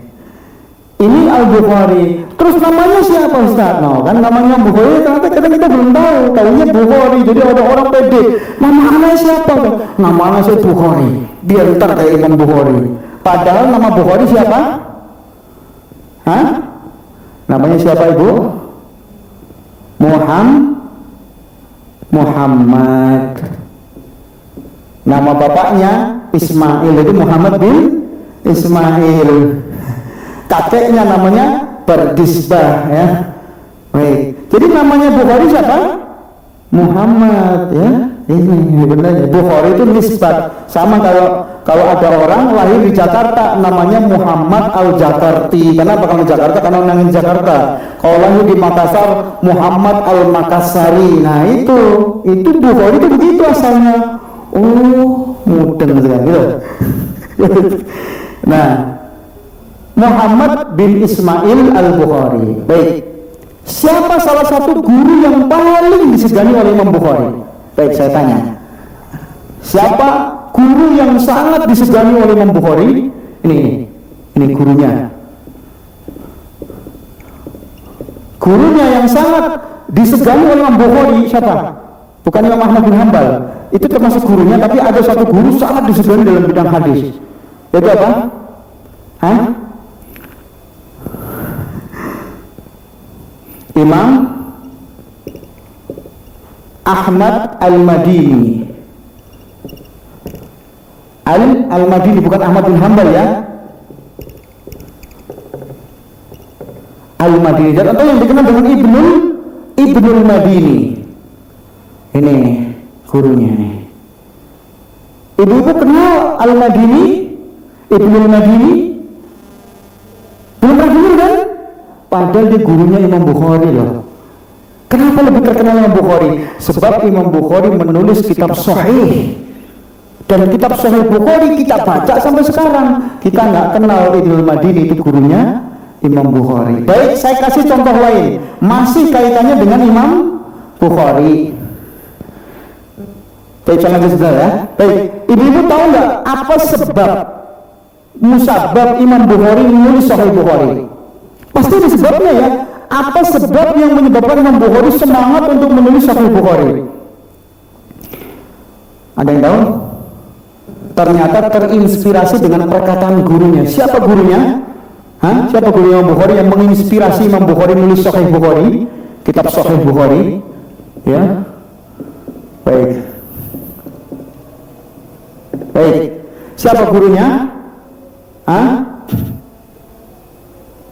[SPEAKER 1] Ini Al-Bukhari. Terus namanya siapa Ustaz? No, kan namanya Bukhari, ternyata kadang kita belum tahu. Tahunya Bukhari. Jadi ada orang pede. Nama anaknya siapa? Nama anaknya Bukhari. Biar ntar kayak Imam Bukhari. Padahal nama Bukhari siapa? Hah? Namanya siapa Ibu? Muhammad. Nama bapaknya Ismail. Jadi Muhammad bin Ismail. Kakeknya namanya Bardisbah, ya. Baik. Jadi namanya Bukhari siapa? Muhammad, ya. Ini benar. Bukhari itu nisbat. Sama kalau ada orang lahir di Jakarta namanya Muhammad Al-Jakarti. Kenapa kalau Jakarta? Karena orang di Jakarta. Kalau lahir di Makassar Muhammad Al-Makassari. Nah, itu Bukhari itu begitu asalnya. Oh, mudeng gitu. Nah, Muhammad bin Ismail Al-Bukhari. Baik. Siapa salah satu guru yang paling disegani oleh Imam Bukhari? Baik, saya tanya. Siapa guru yang sangat disegani oleh Imam Bukhari? Ini gurunya. Gurunya yang sangat disegani oleh Imam Bukhari siapa? Bukan Imam Ahmad bin Hanbal. Itu termasuk gurunya, tapi ada satu guru sangat disegani dalam bidang hadis. Itu apa? Hah? Imam Ahmad Al-Madini. Al-Madini, bukan Ahmad bin Hanbal, ya. Al-Madini. Dan atau yang dikenal dengan Ibnul Madini. Ini gurunya nih. Ibu-ibu kenal Al-Madini? Ibnul Madini? Belum pernah dengar kan? Padahal dia gurunya Imam Bukhari loh. Kenapa lebih terkenal Imam Bukhari? Sebab Imam Bukhari menulis kitab Sahih. Dan kitab Sahih Bukhari kita baca sampai sekarang. Kita nggak kenal Ibnul Madini itu gurunya Imam Bukhari. Baik, saya kasih contoh lain. Masih kaitannya dengan Imam Bukhari. Baik, contoh sebentar ya. Baik, ibu-ibu tahu nggak apa sebab musabab Imam Bukhari menulis Sahih Bukhari? Pasti ada sebabnya, ya. Apa sebab yang menyebabkan Imam Bukhari semangat untuk menulis Sahih Bukhari? Ada yang tahu? Ternyata terinspirasi dengan perkataan gurunya. Siapa gurunya? Hah? Siapa guru Imam Bukhari yang menginspirasi Imam Bukhari menulis Sahih Bukhari? Kitab Sahih Bukhari, ya. Baik. Siapa gurunya? Hah?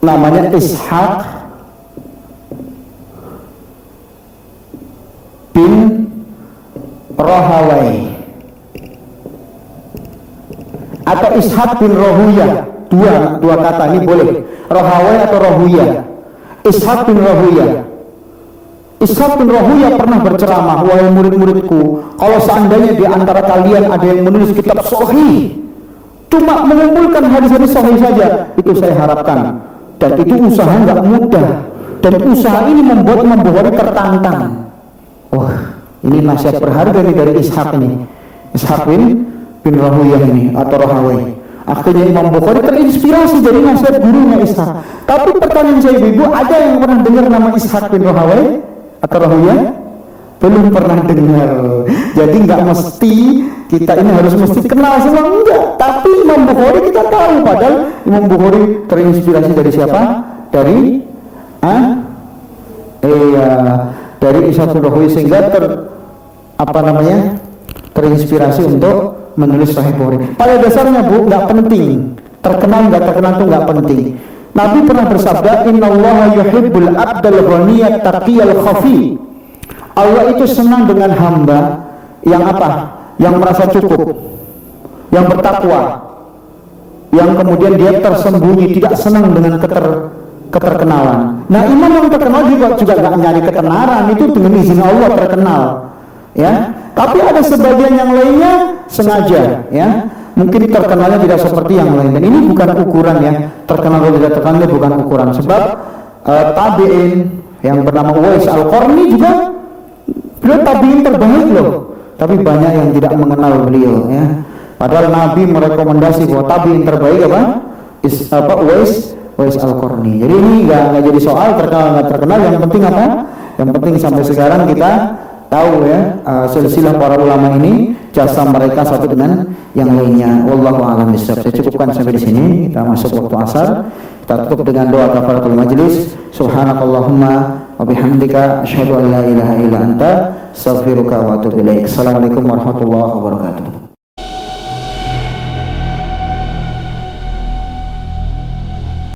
[SPEAKER 1] Namanya Ishaq bin Rahawai atau Ishaq bin Rahuyah. Dua kata ini boleh, Rahawai atau Rahuyah. Ishaq bin Rahuyah. Ishaq bin Rahuyah pernah berceramah, wahai murid-muridku, kalau seandainya di antara kalian ada yang menulis kitab sahih, cuma mengumpulkan hadis-hadis sahih saja, itu saya harapkan. Dan itu usaha nggak mudah. Dan usaha ini membuat Imam Bukhari tertantang. Wah, ini nasihat berharga nih dari Ishaq ini. Ishaq bin Rahuyah ini atau Rahawai. Akhirnya Imam Bukhari terinspirasi dari nasihat gurunya Ishaq. Tapi pertanyaan saya, ibu, ada yang pernah dengar nama Ishaq bin Rahawai atau Rahuyah? Belum pernah dengar. Jadi nggak mesti kita ini harus mesti kenal semua, enggak. Tapi Imam Bukhari kita tahu, padahal Imam Bukhari terinspirasi dari siapa? Dari dari Ishaq bin Rahuyah, sehingga terinspirasi untuk menulis Sahih Bukhari. Pada dasarnya, Bu, nggak penting terkenal nggak terkenal itu nggak penting. Nabi pernah bersabda, innallaha yuhibbul abdal ghaniyat taqiyal khafi. Allah itu senang dengan hamba yang apa? Yang merasa cukup, yang bertakwa, yang kemudian dia tersembunyi, tidak senang dengan keterkenalan. Nah, imam yang terkenal juga nggak nyari ketenaran, itu dengan izin Allah terkenal, ya. Tapi ada sebagian yang lainnya sengaja, ya. Mungkin terkenalnya tidak seperti yang lain, dan ini bukan ukuran, ya. Terkenal atau tidak terkenal itu bukan ukuran. Sebab tabi'in yang bernama Uwais Al-Qarni juga beliau tabi'in terbaik loh. Tapi banyak yang tidak mengenal beliau, ya. Padahal Nabi merekomendasi bahwa tabi'in terbaik apa? Uwais Uwais Al-Qarni. Jadi ini nggak jadi soal terkenal nggak terkenal, yang penting apa? Yang penting sampai sekarang kita tahu ya silsilah para ulama ini, jasa mereka satu dengan yang lainnya. Wallahu a'lam bishawab. Saya cukupkan sampai di sini. Kita masuk waktu asar. Kita tutup dengan doa kafaratul majlis. Subhanakallahumma wa bihamdika asyhadu an la ilaha illa anta astaghfiruka wa atubu ilaik. Assalamualaikum warahmatullahi wabarakatuh.